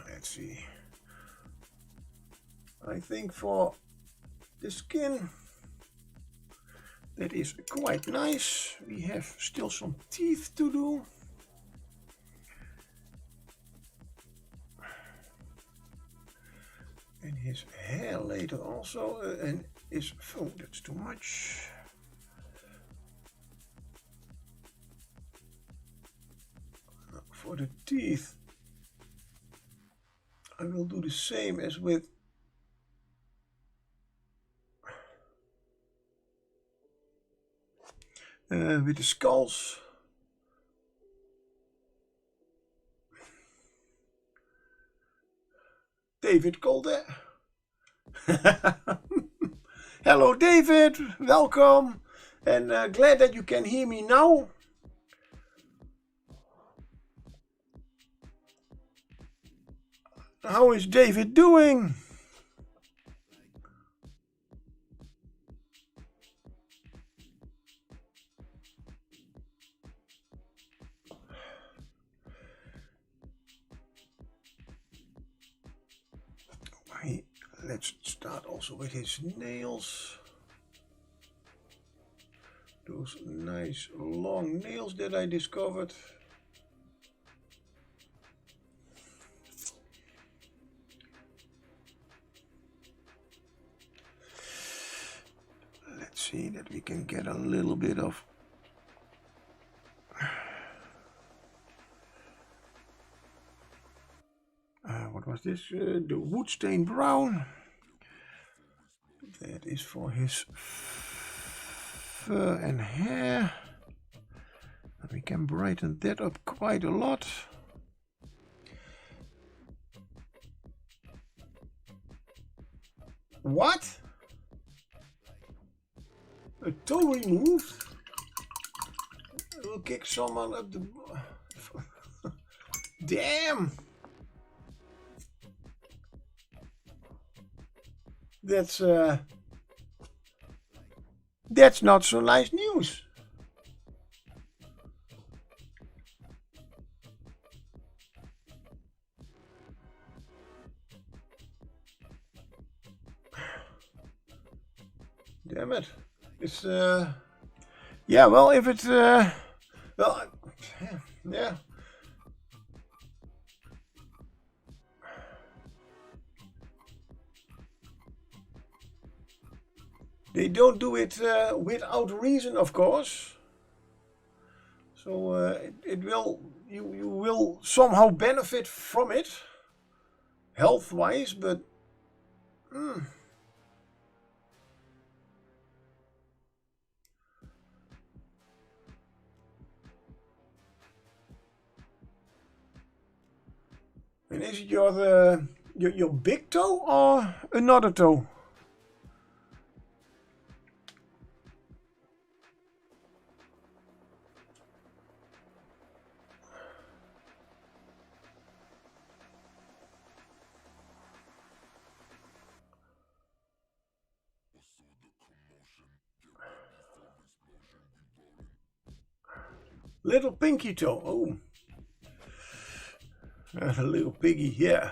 Let's see. I think for the skin, that is quite nice. We have still some teeth to do. And his hair later also, and is, oh, that's too much. For the teeth, I will do the same as with the skulls. David Calder. Hello David, welcome, and glad that you can hear me now. How is David doing? Let's start also with his nails. Those nice long nails that I discovered. Let's see that we can get a little bit of what was this? The wood stain brown. That is for his fur and hair. And we can brighten that up quite a lot. What? A toe removed? Will kick someone up the... Damn! That's not so nice news. Damn it. It's yeah, well, if it's well, yeah. They don't do it without reason, of course. So it will, you will somehow benefit from it, health-wise, but And is it your big toe or another toe? Little pinky toe. Oh. A little piggy, yeah.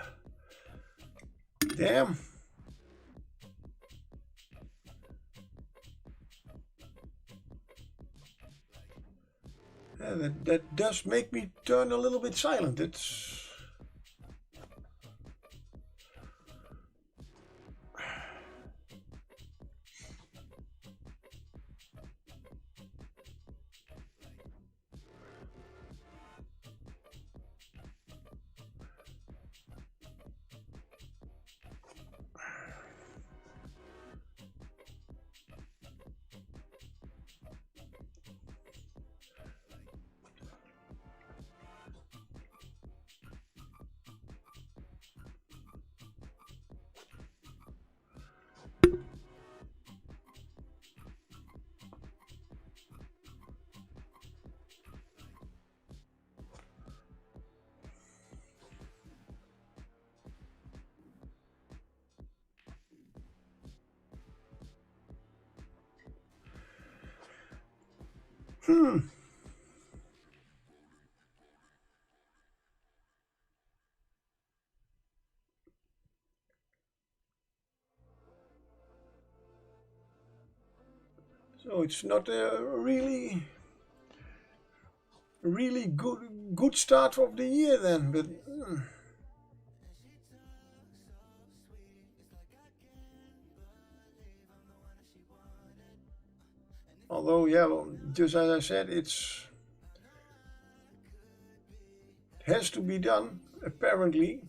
Damn. Yeah, that does make me turn a little bit silent. It's... So it's not a really good start of the year then, but although, yeah, well, just as I said, it has to be done, apparently.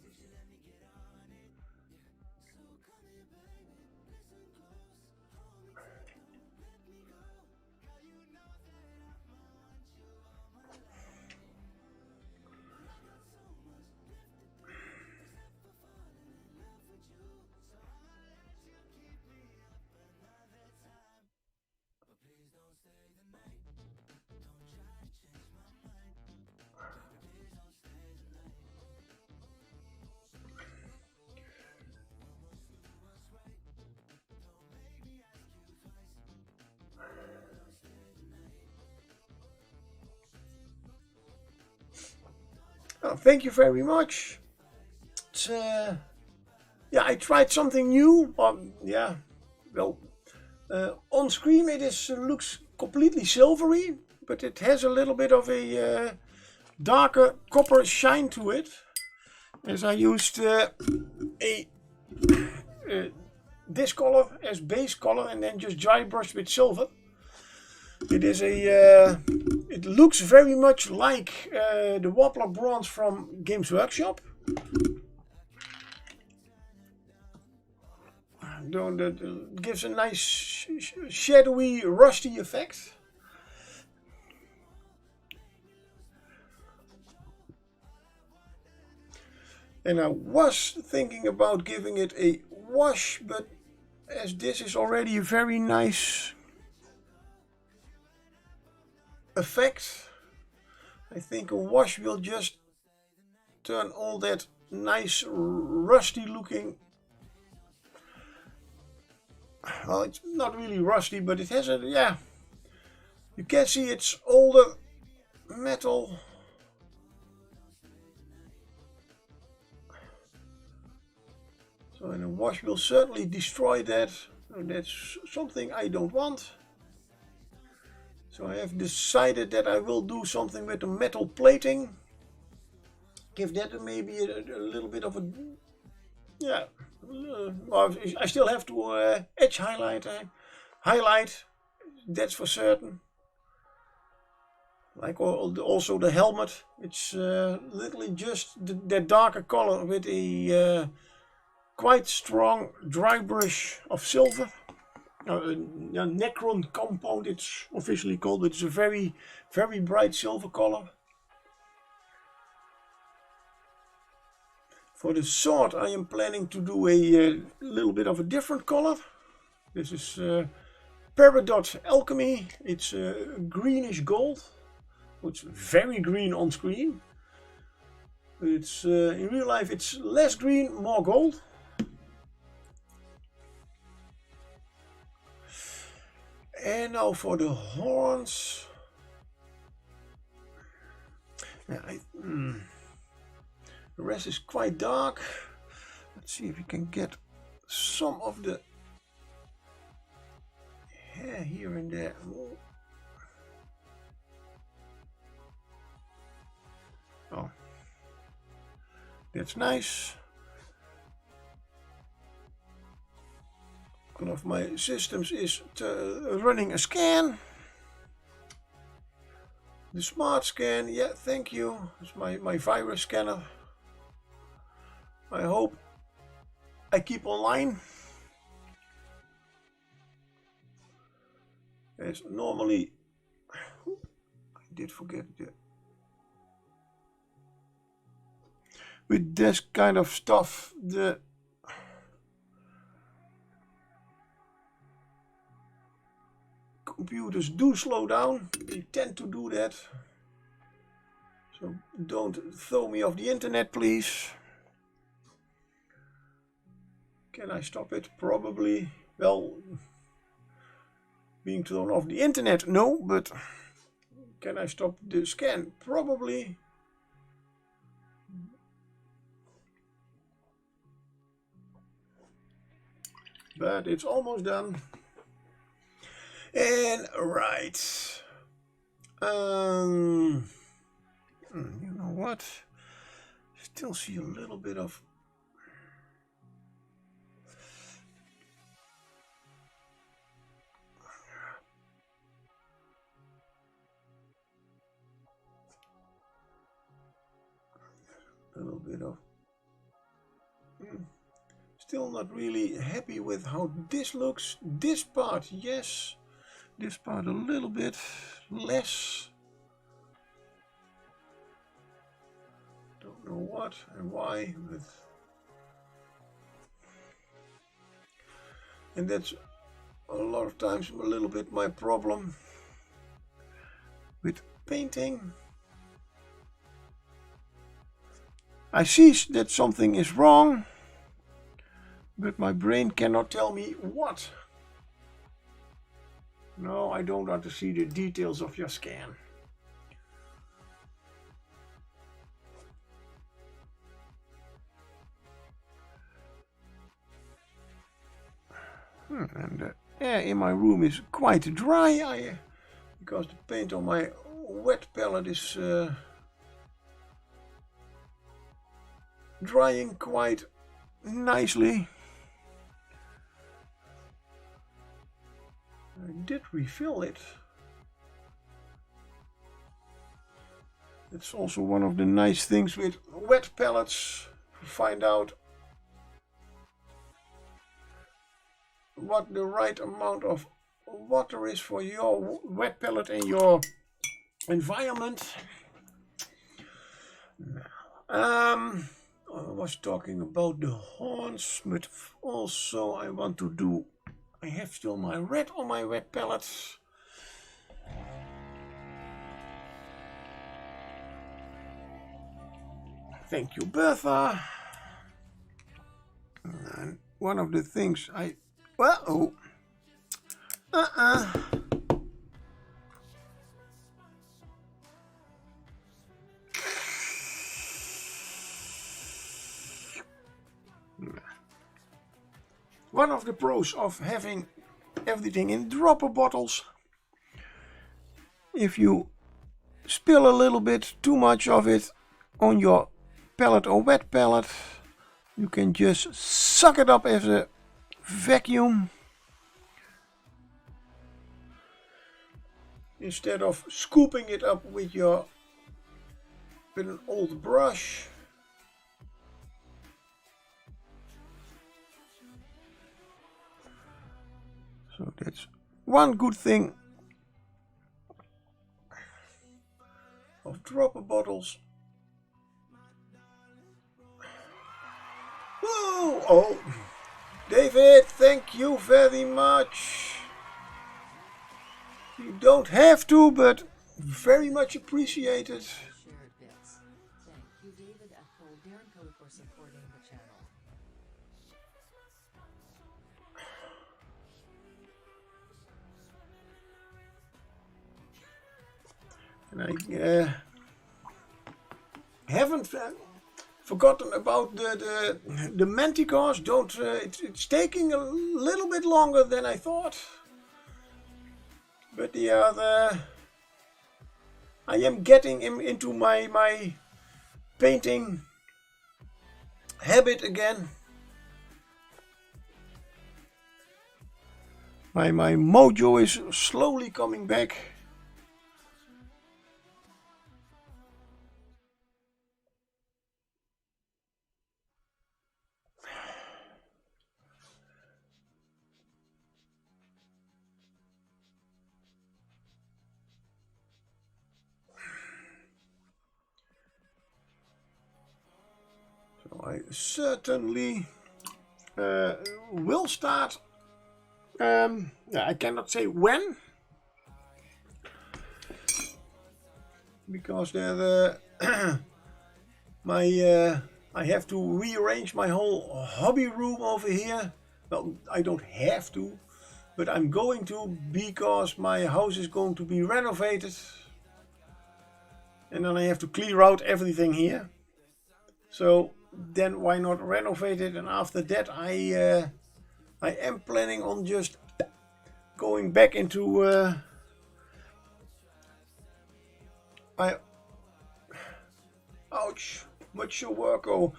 Oh, thank you very much. It's, yeah, I tried something new. Yeah, well, on screen it looks completely silvery, but it has a little bit of a darker copper shine to it. As I used this color as base color and then just dry brushed with silver. It is it looks very much like the Wobbler bronze from Games Workshop. That gives a nice shadowy, rusty effect. And I was thinking about giving it a wash, but as this is already a very nice effect, I think a wash will just turn all that nice rusty looking, well, it's not really rusty, but it has a, yeah, you can see it's older metal. So, and a wash will certainly destroy that. That's something I don't want. So I have decided that I will do something with the metal plating. Give that maybe a little bit of a, yeah. Well, I still have to edge highlight. That's for certain. Like also the helmet. It's literally just that darker color with a quite strong dry brush of silver. Necron compound it's officially called. It's a very, very bright silver color. For the sword I am planning to do a little bit of a different color. This is Peridot Alchemy. It's greenish gold. It's very green on screen. But it's in real life it's less green, more gold. And now for the horns. Yeah, the rest is quite dark. Let's see if we can get some of the hair here and there. Oh, that's nice. One of my systems is running a scan. The smart scan, yeah, thank you. It's my virus scanner. I hope I keep online. As normally, I did forget that. With this kind of stuff, the computers do slow down. They tend to do that. So don't throw me off the internet, please. Can I stop it? Probably. Well, being thrown off the internet, no, but can I stop the scan? Probably. But it's almost done. And right. You know what? Still see a little bit of still not really happy with how this looks. This part, yes. This part a little bit less. Don't know what and why, but and that's a lot of times a little bit my problem with painting. I see that something is wrong, but my brain cannot tell me what. No, I don't want to see the details of your scan. And the air in my room is quite dry because the paint on my wet palette is drying quite nicely. I did refill it. It's also one of the nice things with wet palettes to find out what the right amount of water is for your wet palette and your environment. I was talking about the horns, but also I want to do, I have still my red on my wet palettes. Thank you, Bertha. And one of the things one of the pros of having everything in dropper bottles, if you spill a little bit too much of it on your palette or wet palette, you can just suck it up as a vacuum instead of scooping it up with an old brush. So that's one good thing of dropper bottles. Whoa! Oh, David, thank you very much. You don't have to, but very much appreciated. Thank you, David at Oldhammer for supporting the channel. And I haven't forgotten about the manticores. Don't. It's taking a little bit longer than I thought. But the other, I am getting into my painting habit again. My mojo is slowly coming back. I certainly will start. I cannot say when, because I have to rearrange my whole hobby room over here. Well, I don't have to, but I'm going to, because my house is going to be renovated, and then I have to clear out everything here. So then why not renovate it? And after that I am planning on just going back into ouch, much work. Oh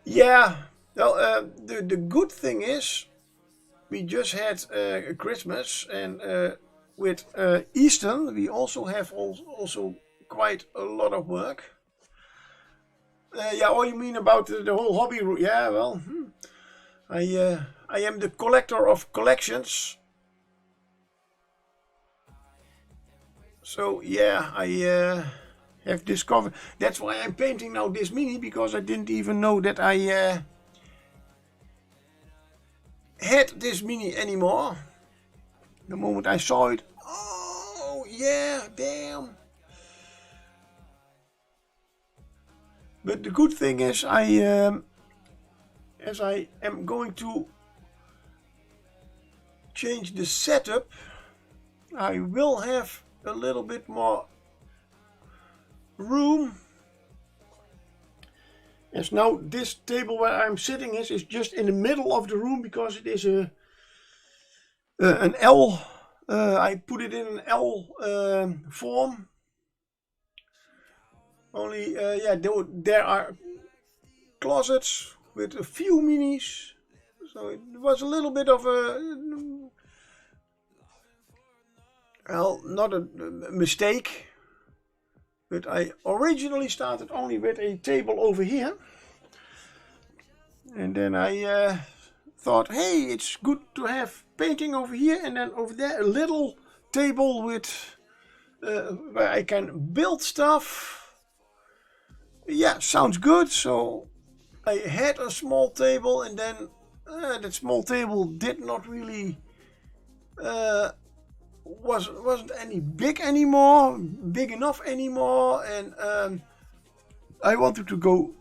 yeah, well the good thing is we just had Christmas, and with Easter we also have also quite a lot of work. Yeah, oh, you mean about the whole hobby? Yeah, well, I am the collector of collections. So yeah, I have discovered. That's why I'm painting now this mini, because I didn't even know that I had this mini anymore. The moment I saw it, oh yeah, damn. But the good thing is, as I am going to change the setup, I will have a little bit more room. As now this table where I'm sitting is just in the middle of the room, because it is an L. I put it in an L form. Only, yeah, there are closets with a few minis, so it was a little bit of a, well, not a mistake, but I originally started only with a table over here, and then I thought, hey, it's good to have painting over here, and then over there a little table with where I can build stuff. Yeah, sounds good. So I had a small table, and then that small table did not really wasn't any big enough anymore, and I wanted to go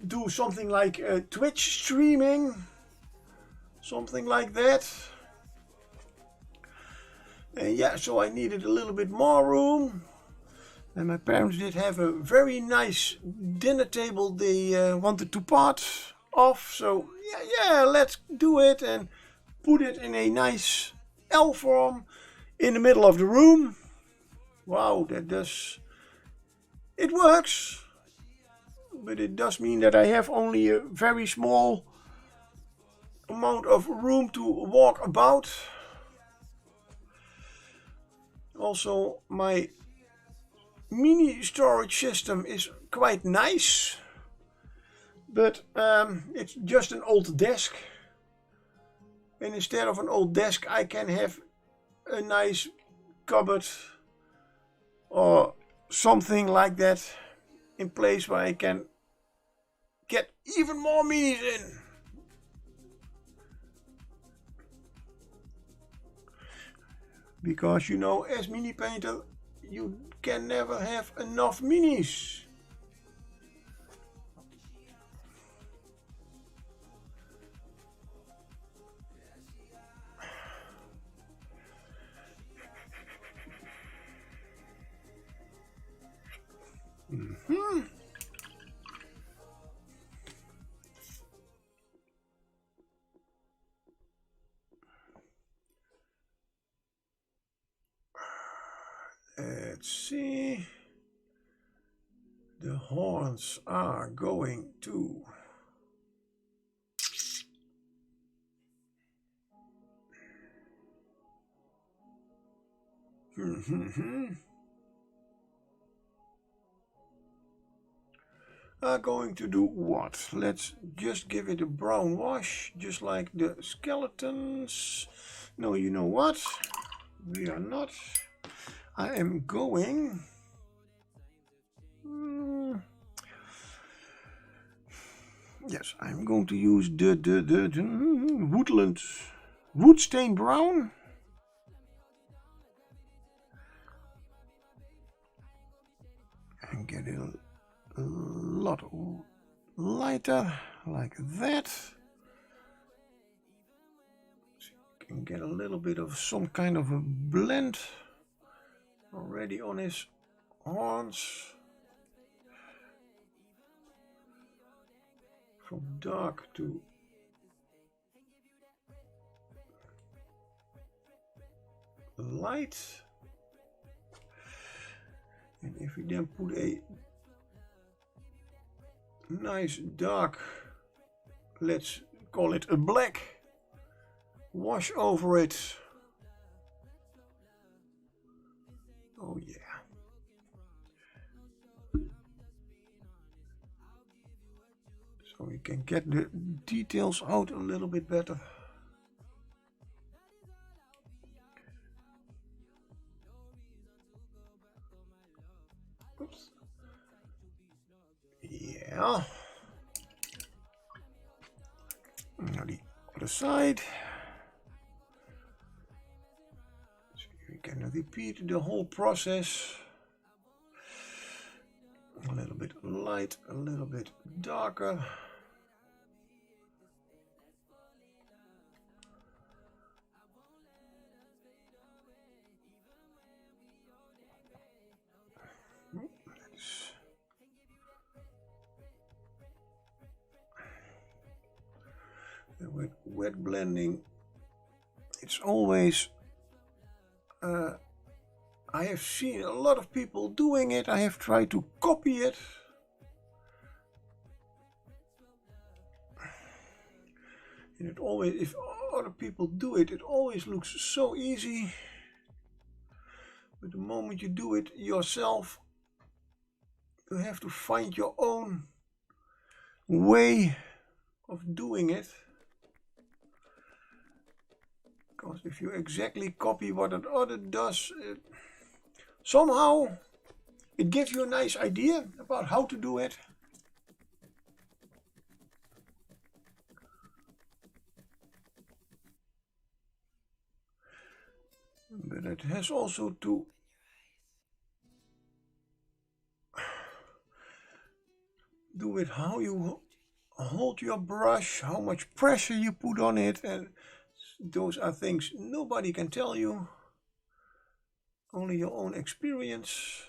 do something like Twitch streaming, something like that. And yeah, so I needed a little bit more room. And my parents did have a very nice dinner table they wanted to part off. So yeah, let's do it and put it in a nice L form in the middle of the room. Wow, it works. But it does mean that I have only a very small amount of room to walk about. Also, my mini storage system is quite nice, but it's just an old desk, and instead of an old desk I can have a nice cupboard or something like that in place where I can get even more minis in. Because you know, as mini painter, you can never have enough minis. Let's see. The horns are going to are going to do what? Let's just give it a brown wash, just like the skeletons. No, you know what? We are not. I am going. Yes, I'm going to use the woodland wood stain brown. And get it a lot lighter, like that. So you can get a little bit of some kind of a blend already on his horns. From dark to light. And if we then put a nice dark, let's call it a black, wash over it. Oh yeah. So we can get the details out a little bit better. Oops. Yeah. Now the other side. So we can repeat the whole process. A little bit light, a little bit darker. With wet blending, it's always I have seen a lot of people doing it. I have tried to copy it, and it always, if other people do it, it always looks so easy. But the moment you do it yourself, you have to find your own way of doing it. Because if you exactly copy what another does, somehow it gives you a nice idea about how to do it. But it has also to do it how you hold your brush, how much pressure you put on it, and those are things nobody can tell you, only your own experience.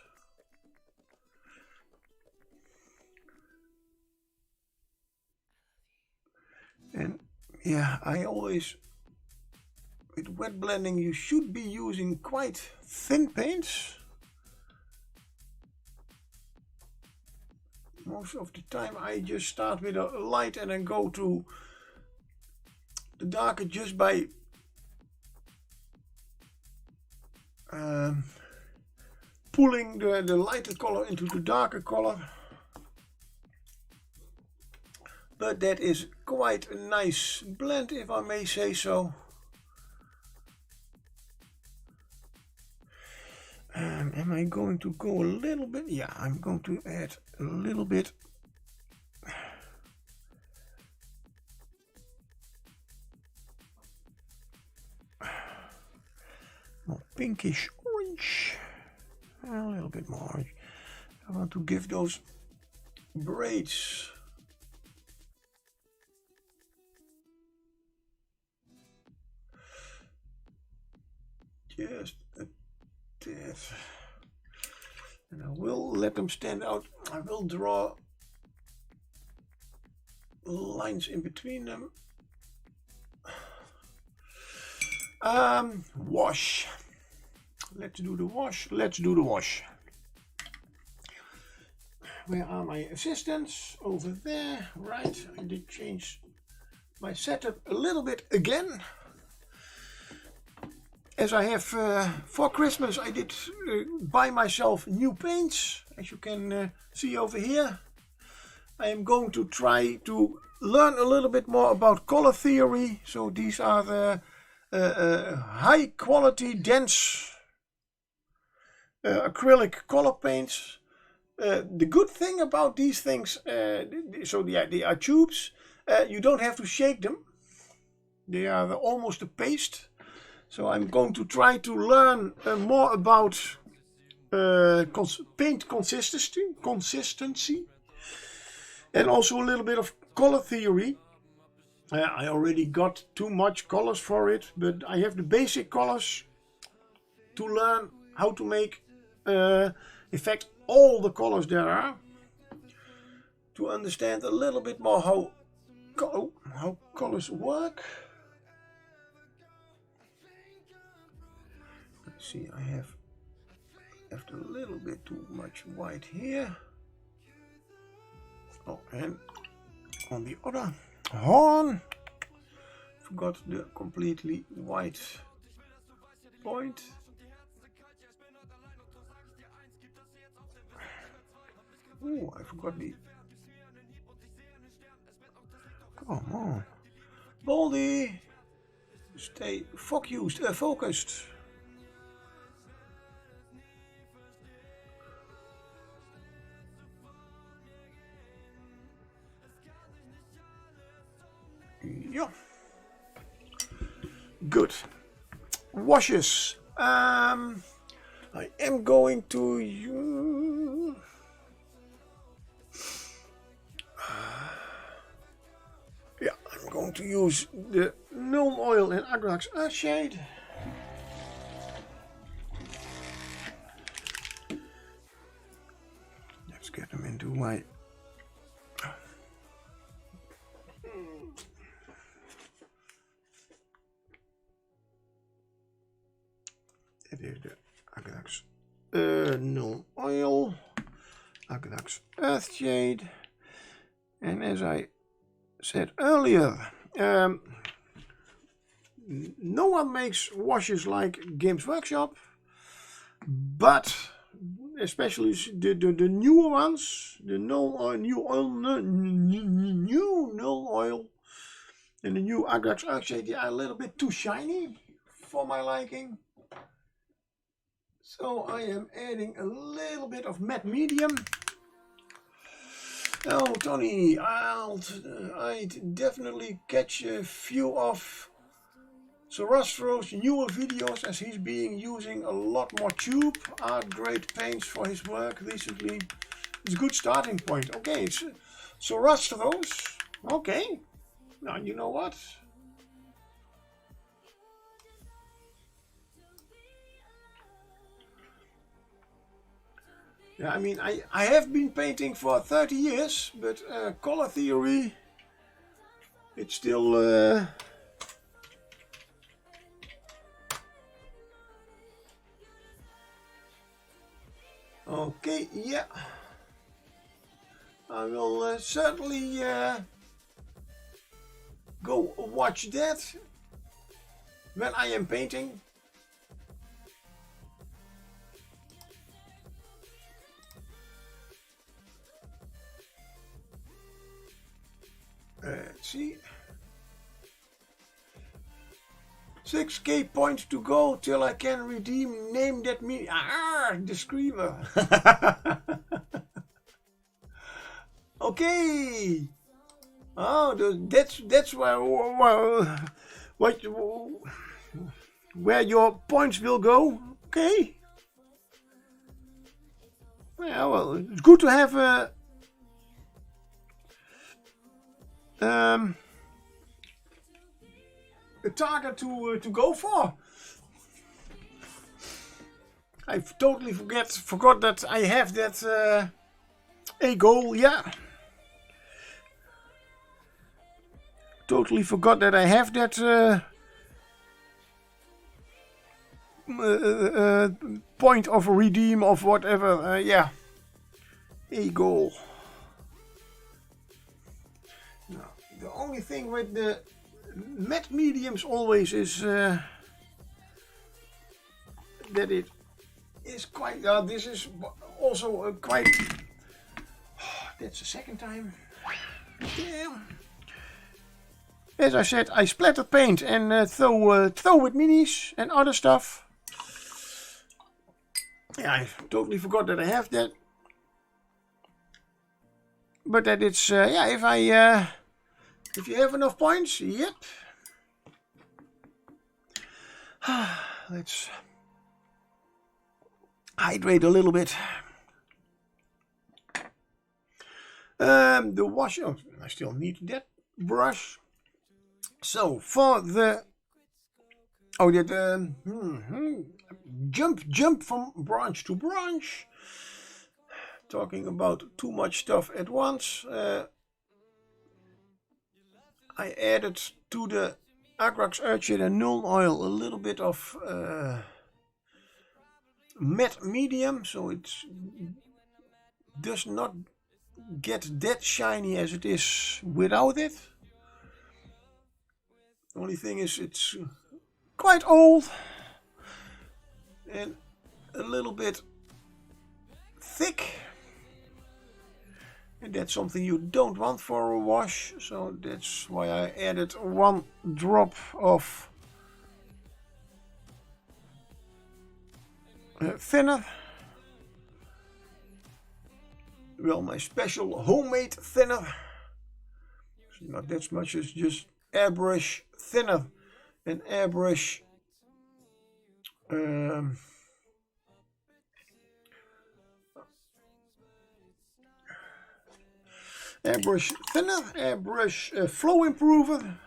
And yeah, I always, with wet blending, you should be using quite thin paints. Most of the time I just start with a light and then go to the darker just by pulling the lighter color into the darker color. But that is quite a nice blend, if I may say so. Am I going to go a little bit? Yeah, I'm going to add a little bit. More pinkish orange. A little bit more orange. I want to give those braids just a tad. And I will let them stand out. I will draw lines in between them. Wash. Let's do the wash. Let's do the wash. Where are my assistants? Over there. Right. I did change my setup a little bit again. As I have for Christmas, I did buy myself new paints. As you can see over here. I am going to try to learn a little bit more about color theory. So these are the high quality dense acrylic color paints. The good thing about these things, so yeah, they are tubes. You don't have to shake them. They are almost a paste. So I'm going to try to learn more about paint consistency, and also a little bit of color theory. I already got too much colors for it, but I have the basic colors to learn how to make, in fact, all the colors there are, to understand a little bit more how colors work. Let's see, I have left a little bit too much white here. Oh, and on the other horn, forgot the completely white point. Oh, I forgot the. Come on, Baldy, stay focused. Yeah. Good. Washes. I am going to use. Yeah, I'm going to use the Gnome Oil and Khazrak's Earthshade. Let's get them into my. It is the Khazrak's Gnome Oil, Khazrak's Earthshade, and as I said earlier, no one makes washes like Games Workshop, but especially the newer ones, the Gnome Oil, new Gnome Oil, and the new Khazrak's Earthshade, they are a little bit too shiny for my liking. So I am adding a little bit of matte medium. Oh, Tony, I'd definitely catch a few of Sarastro's newer videos, as he's been using a lot more tube. Art grade paints for his work recently. It's a good starting point. Okay, it's Sarastro's. Okay, now you know what? Yeah, I mean, I have been painting for 30 years, but color theory, it's still... Okay, yeah. I will certainly go watch that when I am painting. Let's see. 6k points to go till I can redeem name that me. The screamer. Okay. Oh, that's where your points will go. Okay. Yeah, well, it's good to have a target to go for. I've totally forgot that I have that a goal. Yeah. Totally forgot that I have that point of redeem of whatever. Yeah, a goal. Now, the only thing with the matte mediums always is that it is quite. This is also quite. That's the second time. Damn. As I said, I splatter paint and throw with minis and other stuff. Yeah, I totally forgot that I have that. But that it's yeah, if you have enough points, yep. Let's hydrate a little bit. The wash. Oh, I still need that brush. So for the jump from branch to branch. Talking about too much stuff at once. I added to the Khazrak's Urchin and Null Oil a little bit of matte medium, so it does not get that shiny as it is without it. The only thing is it's quite old and a little bit thick, and that's something you don't want for a wash, so that's why I added 1 drop of thinner. Well, my special homemade thinner. Not that much, it's just airbrush thinner and airbrush airbrush thinner, airbrush flow improver.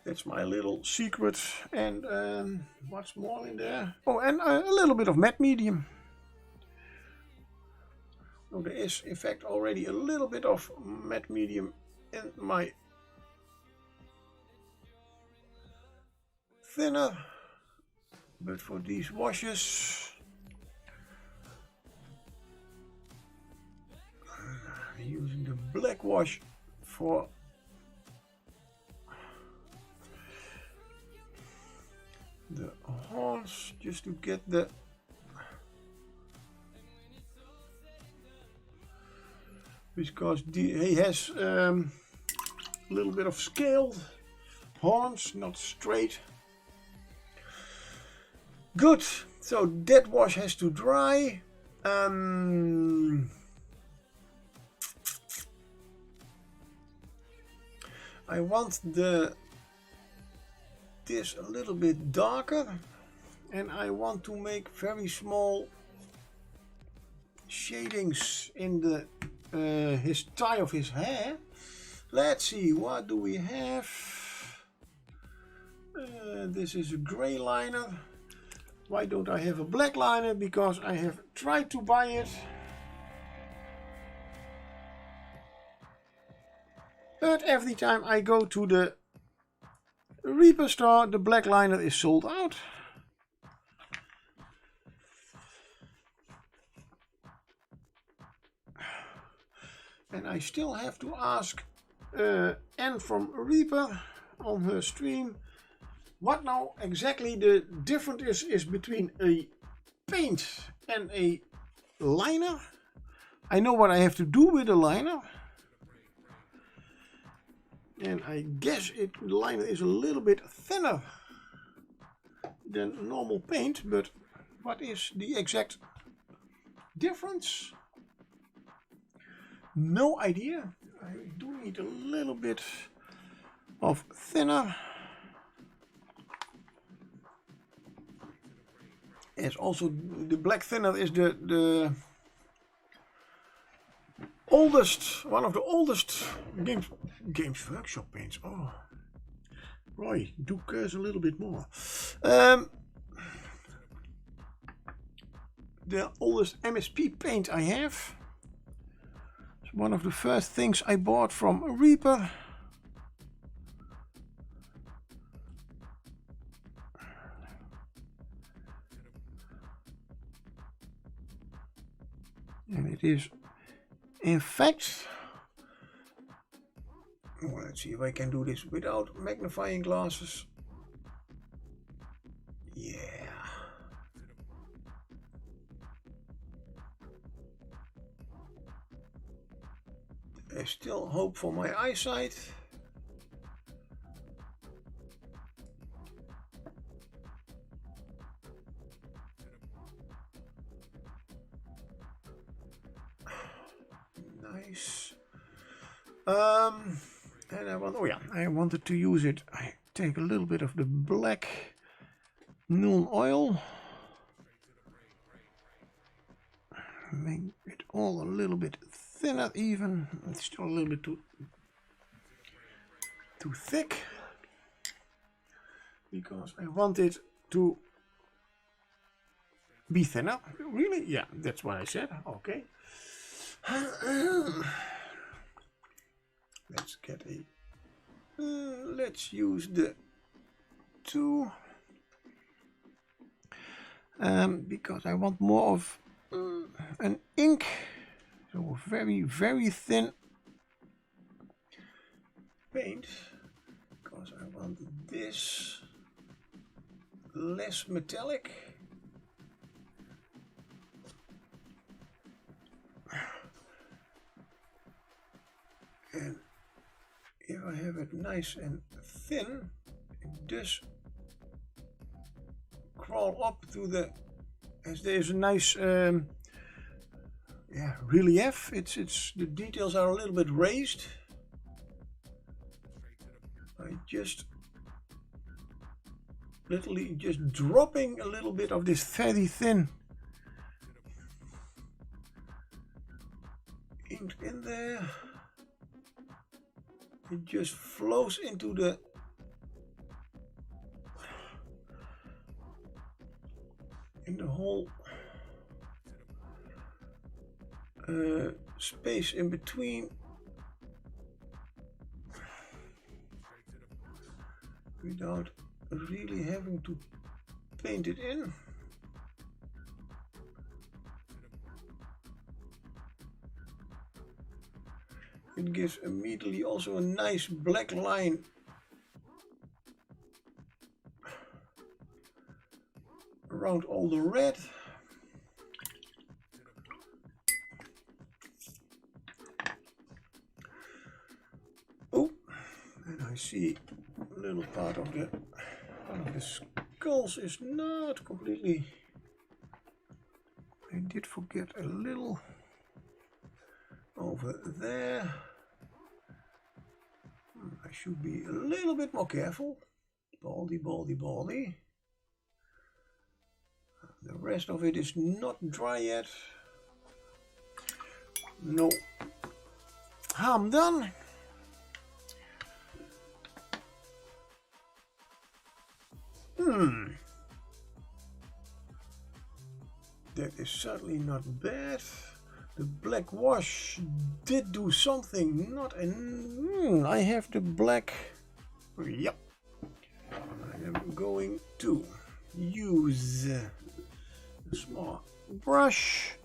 That's my little secret. And what's more in there? Oh, and a little bit of matte medium. So there is in fact already a little bit of matte medium in my thinner, but for these washes I'm using the black wash for the horns, just to get the because he has a little bit of scaled horns, not straight. Good, so that wash has to dry. I want this a little bit darker, and I want to make very small shadings in the his tie of his hair. Let's see, what do we have? This is a gray liner. Why don't I have a black liner? Because I have tried to buy it, but every time I go to the Reaper store, the black liner is sold out. And I still have to ask Anne from Reaper on her stream what now exactly the difference is between a paint and a liner. I know what I have to do with a liner. And I guess the liner is a little bit thinner than normal paint, but what is the exact difference? No idea. I do need a little bit of thinner. As also the black thinner is the oldest, one of the oldest Games Workshop paints. Oh, Roy, do curse a little bit more. The oldest MSP paint I have. It's one of the first things I bought from Reaper. And it is, in fact, well, let's see if I can do this without magnifying glasses. Yeah. There's still hope for my eyesight. Nice. And I wanted to use it. I take a little bit of the black Nuln oil, make it all a little bit thinner. Even it's still a little bit too thick, because I want it to be thinner. Really? Yeah, that's what I said. Okay. Let's get a. Let's use the 2 because I want more of an ink, so very, very thin paint, because I want this less metallic. And if I have it nice and thin, it does crawl up to the, as there's a nice relief. It's the details are a little bit raised. I just literally just dropping a little bit of this very thin ink in there. It just flows into the whole space in between, without really having to paint it in. It gives immediately also a nice black line around all the red. Oh, and I see a little part of the one of the skulls is not completely. I did forget a little over there. I should be a little bit more careful. Baldy, baldy, baldy. The rest of it is not dry yet. No harm done. That is certainly not bad. The black wash did do something. I have the black. Yep. I am going to use a small brush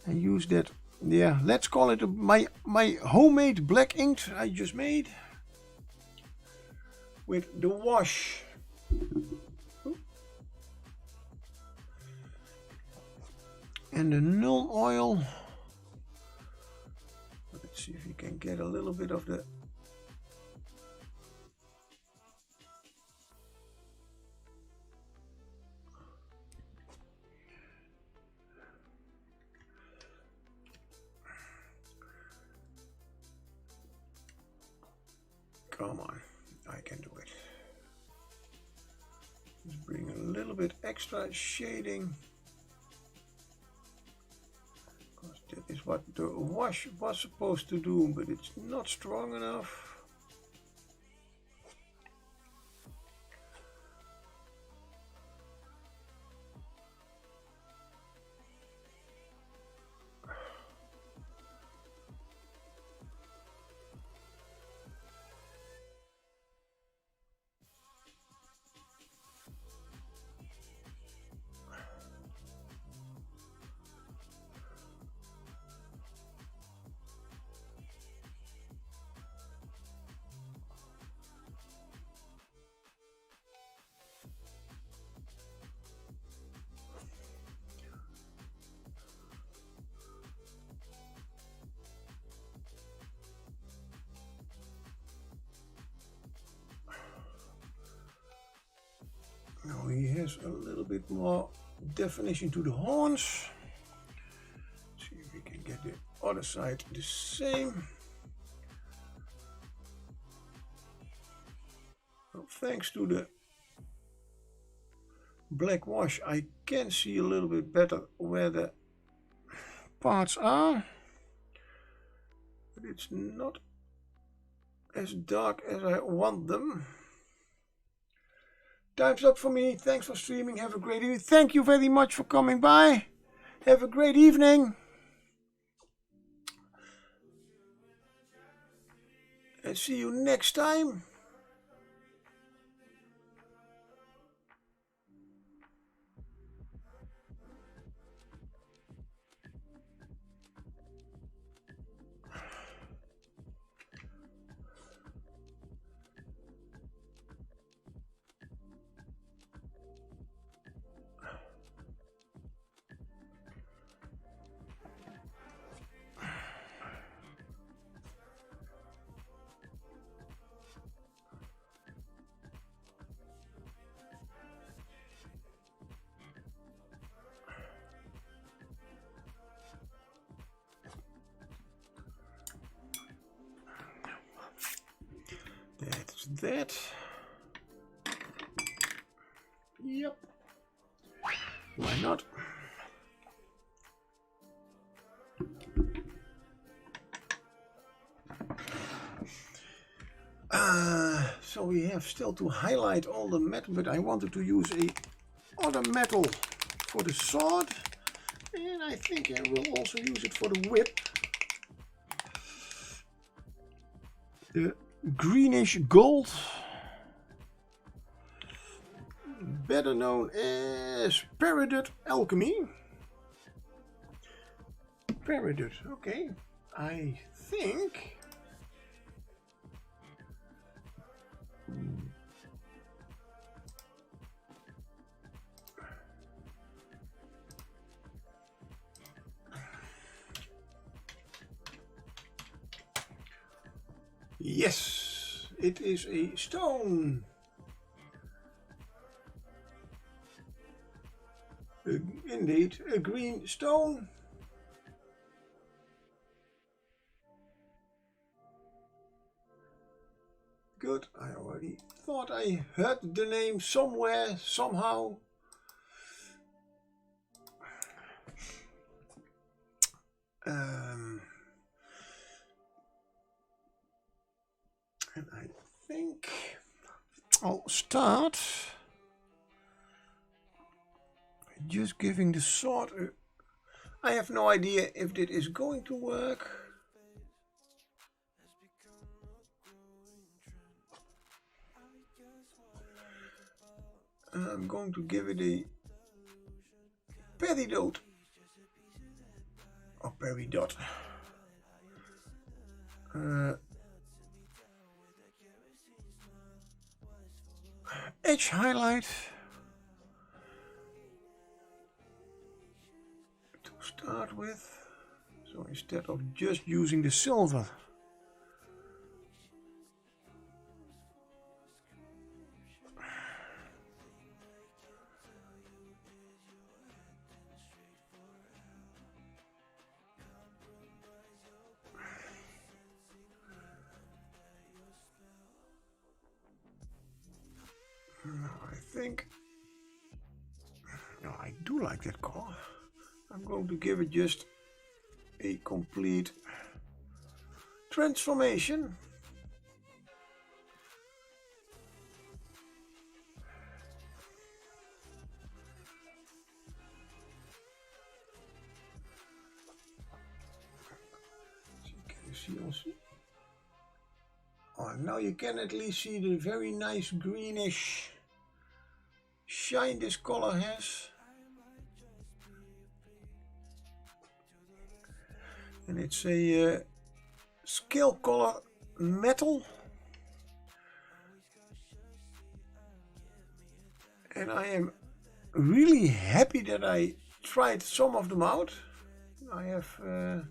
and use that. Yeah, let's call it my homemade black ink I just made with the wash. And the Nuln oil. Let's see if you can get a little bit of the Come on, I can do it. Let's bring a little bit extra shading. Because that is what the wash was supposed to do, but it's not strong enough. Now he has a little bit more definition to the horns. Let's see if we can get the other side the same. Well, thanks to the black wash, I can see a little bit better where the parts are, but it's not as dark as I want them. Time's up for me. Thanks for streaming. Have a great evening. Thank you very much for coming by. Have a great evening. And see you next time. That's that. Yep. Why not? So we have still to highlight all the metal, but I wanted to use a other metal for the sword, and I think I will also use it for the whip. The greenish gold, better known as Peridot Alchemy. Peridot, okay. I think yes, it is a stone. Indeed, a green stone. Good, I already thought I heard the name somewhere, somehow. And I think I'll start just giving the sword I have no idea if this is going to work. I'm going to give it a peridot or peridot. Edge highlight to start with. So instead of just using the silver, think, no, I do like that color. I'm going to give it just a complete transformation. Can you see also? Oh, now you can at least see the very nice greenish shine this color has. And it's a scale color metal. And I am really happy that I tried some of them out. I have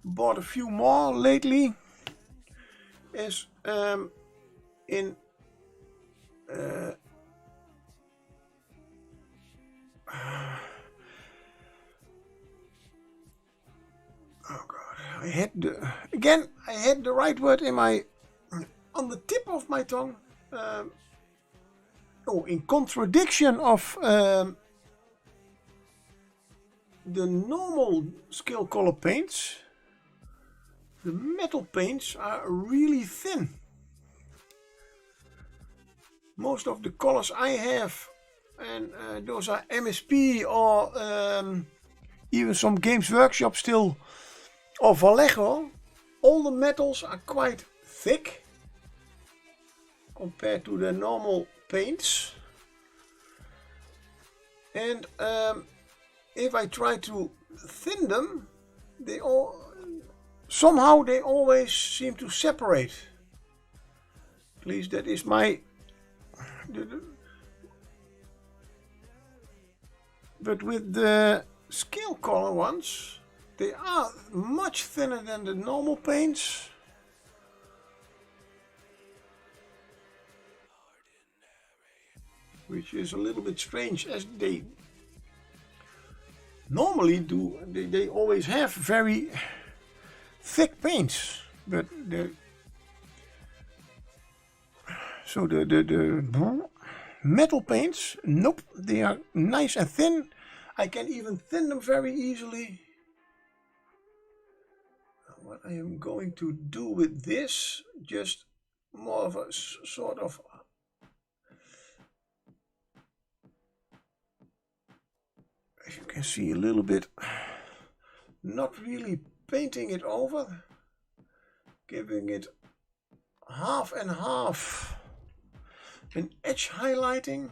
bought a few more lately. As in oh god, I had the right word in my on the tip of my tongue. In contradiction of the normal scale color paints, the metal paints are really thin. Most of the colors I have, and those are MSP or even some Games Workshop still, or Vallejo, all the metals are quite thick compared to the normal paints. And if I try to thin them, they always seem to separate. At least that is my... But with the scale color ones, they are much thinner than the normal paints. Which is a little bit strange, as they normally do. They always have very thick paints, but the metal paints, nope, they are nice and thin. I can even thin them very easily. What I am going to do with this, just more of a sort of as you can see a little bit, not really painting it over, giving it half and half, an edge highlighting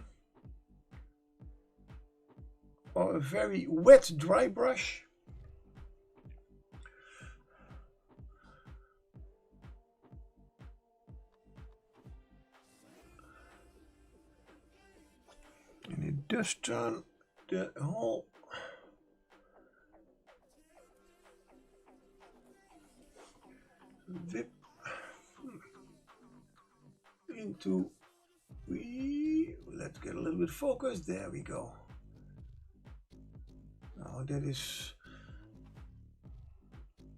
or a very wet dry brush. And it does turn the whole whip into, let's get a little bit focused. There we go. Now that is,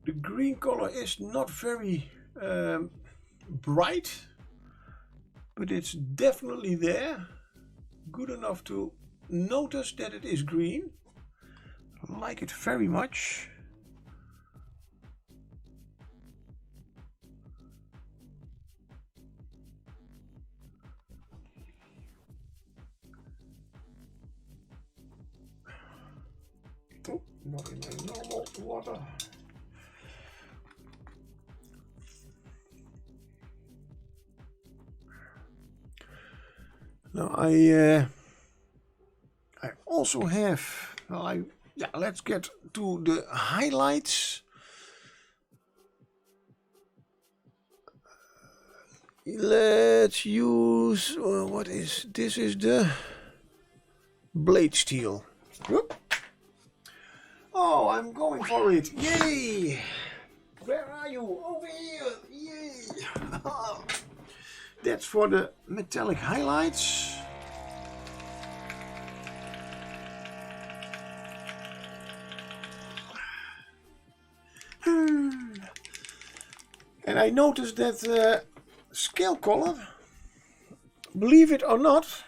the green color is not very bright, but it's definitely there, good enough to notice that it is green. I like it very much. Oh, not in my normal water. Now I also have, let's get to the highlights. Let's use, what is, this is the blade steel. Whoop. Oh, I'm going for it. Yay! Where are you? Over here. Yay! That's for the metallic highlights. And I noticed that scale color believe it or not,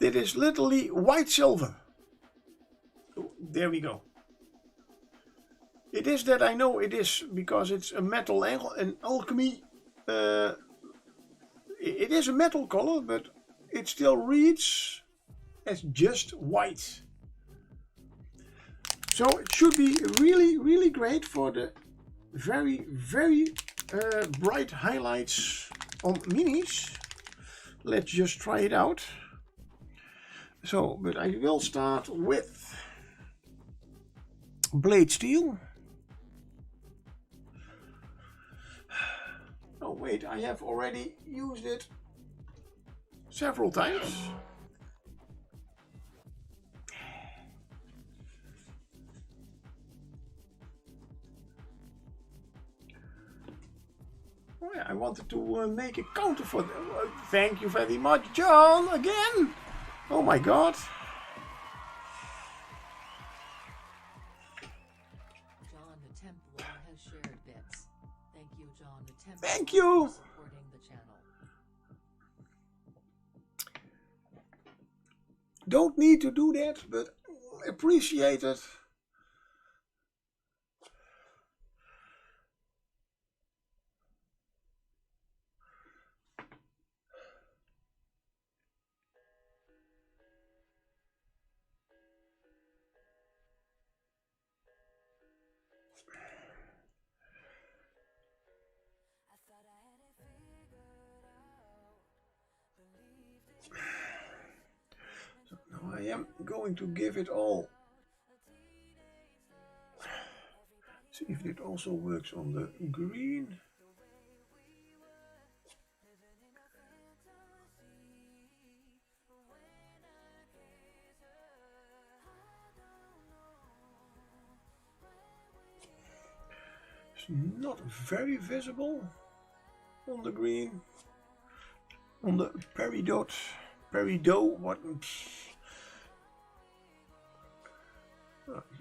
it is literally white silver. Oh, there we go. It is that I know it is because it's a metal and alchemy. It is a metal color, but it still reads as just white. So it should be really, really great for the very, very bright highlights on minis. Let's just try it out. So, but I will start with blade steel. Oh wait, I have already used it several times. Oh yeah, I wanted to make a counter for them. Thank you very much, John, again. Oh my god. John the Templar has shared bits. Thank you, John the Templar. Thank you. For supporting the channel. Don't need to do that, but appreciate it. I am going to give it all. See if it also works on the green. It's not very visible on the green. On the peridot, what?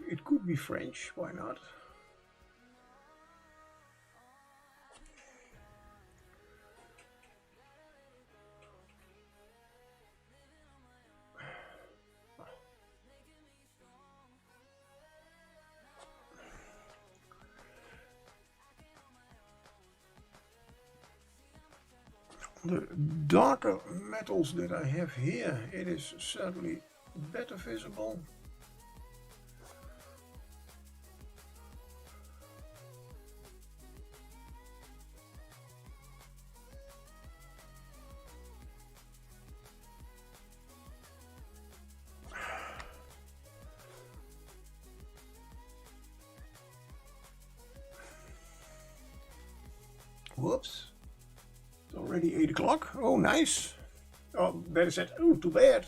It could be French, why not? The darker metals that I have here, it is certainly better visible. Whoops. It's already 8 o'clock. Oh, nice. Oh, better said, oh, too bad.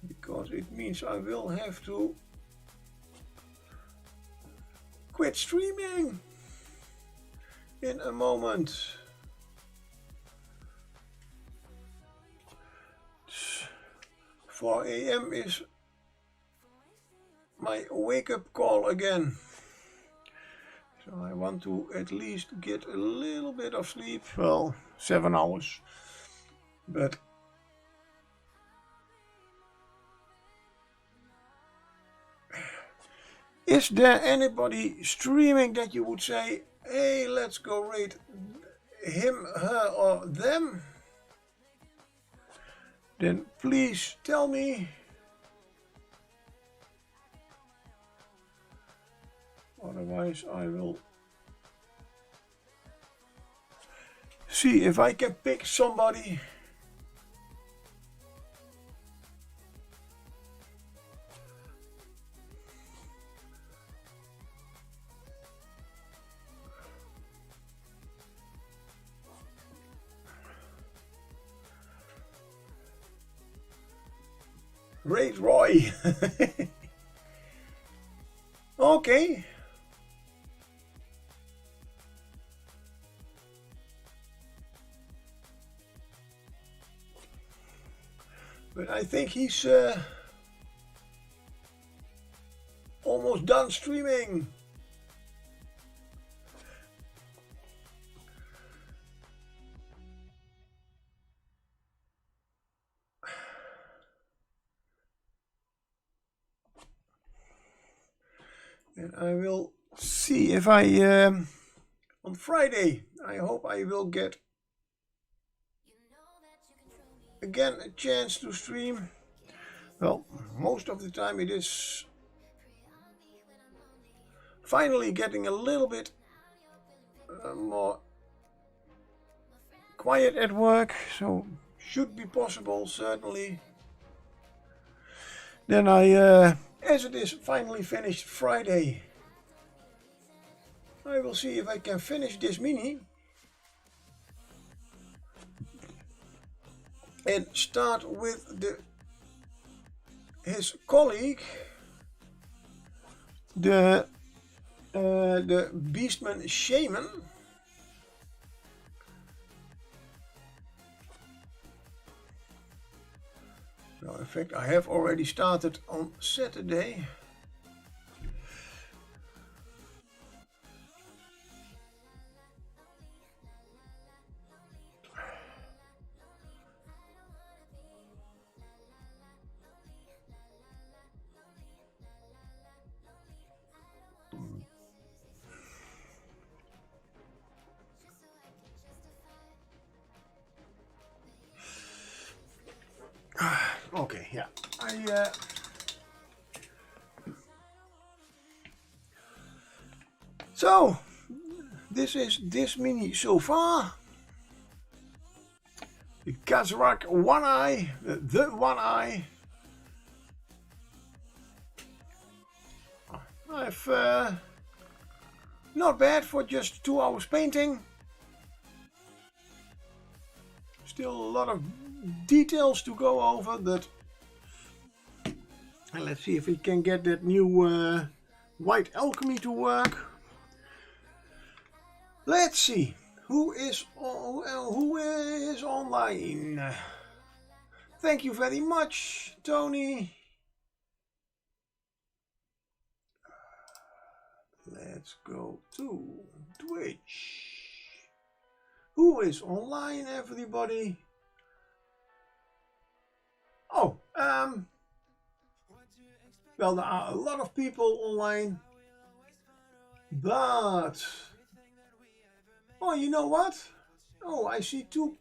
Because it means I will have to quit streaming in a moment. 4 a.m. is my wake-up call again. So I want to at least get a little bit of sleep. Well, 7 hours. But is there anybody streaming that you would say, hey, let's go rate him, her, or them? Then please tell me. Otherwise I will see if I can pick somebody. Raid Roy. Okay. But I think he's almost done streaming. And I will see if I on Friday I hope I will get again a chance to stream. Well, most of the time it is finally getting a little bit more quiet at work, so should be possible certainly. Then I, as it is finally finished Friday, I will see if I can finish this mini and start with his colleague, the Beastmen Shaman. Well, in fact, I have already started on Saturday. Okay, yeah. So this is this mini so far. The Khazrak One Eye, the One Eye. I've not bad for just 2 hours painting. Still a lot of details to go over, but let's see if we can get that new white alchemy to work. Let's see who is online. Thank you very much, Tony. Let's go to Twitch. Who is online, everybody? Oh, well, there are a lot of people online, but oh, you know what? Oh, I see two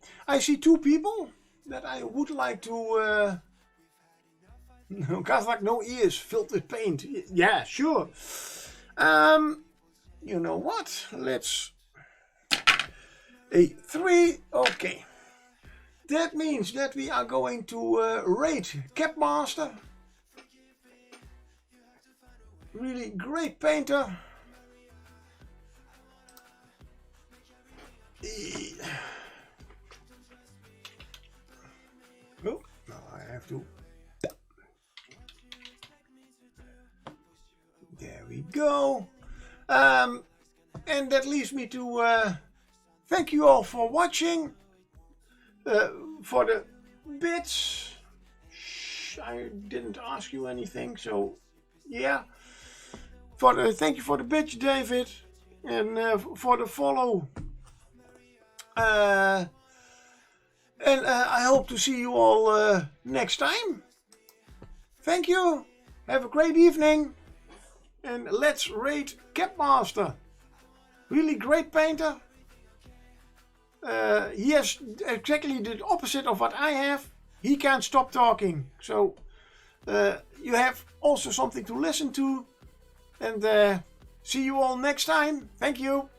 people that I would like to. Khazrak, no ears, filled with paint. Yeah, sure. You know what? Let's. A3, okay. That means that we are going to rate Capmaster. Really great painter. Oh, now I have to. There we go. And that leaves me to thank you all for watching. For the bits, I didn't ask you anything, so yeah. Thank you for the bits, David, and for the follow. And I hope to see you all next time. Thank you. Have a great evening, and let's rate Capmaster. Really great painter. He has exactly the opposite of what I have. He can't stop talking. So you have also something to listen to. And see you all next time. Thank you.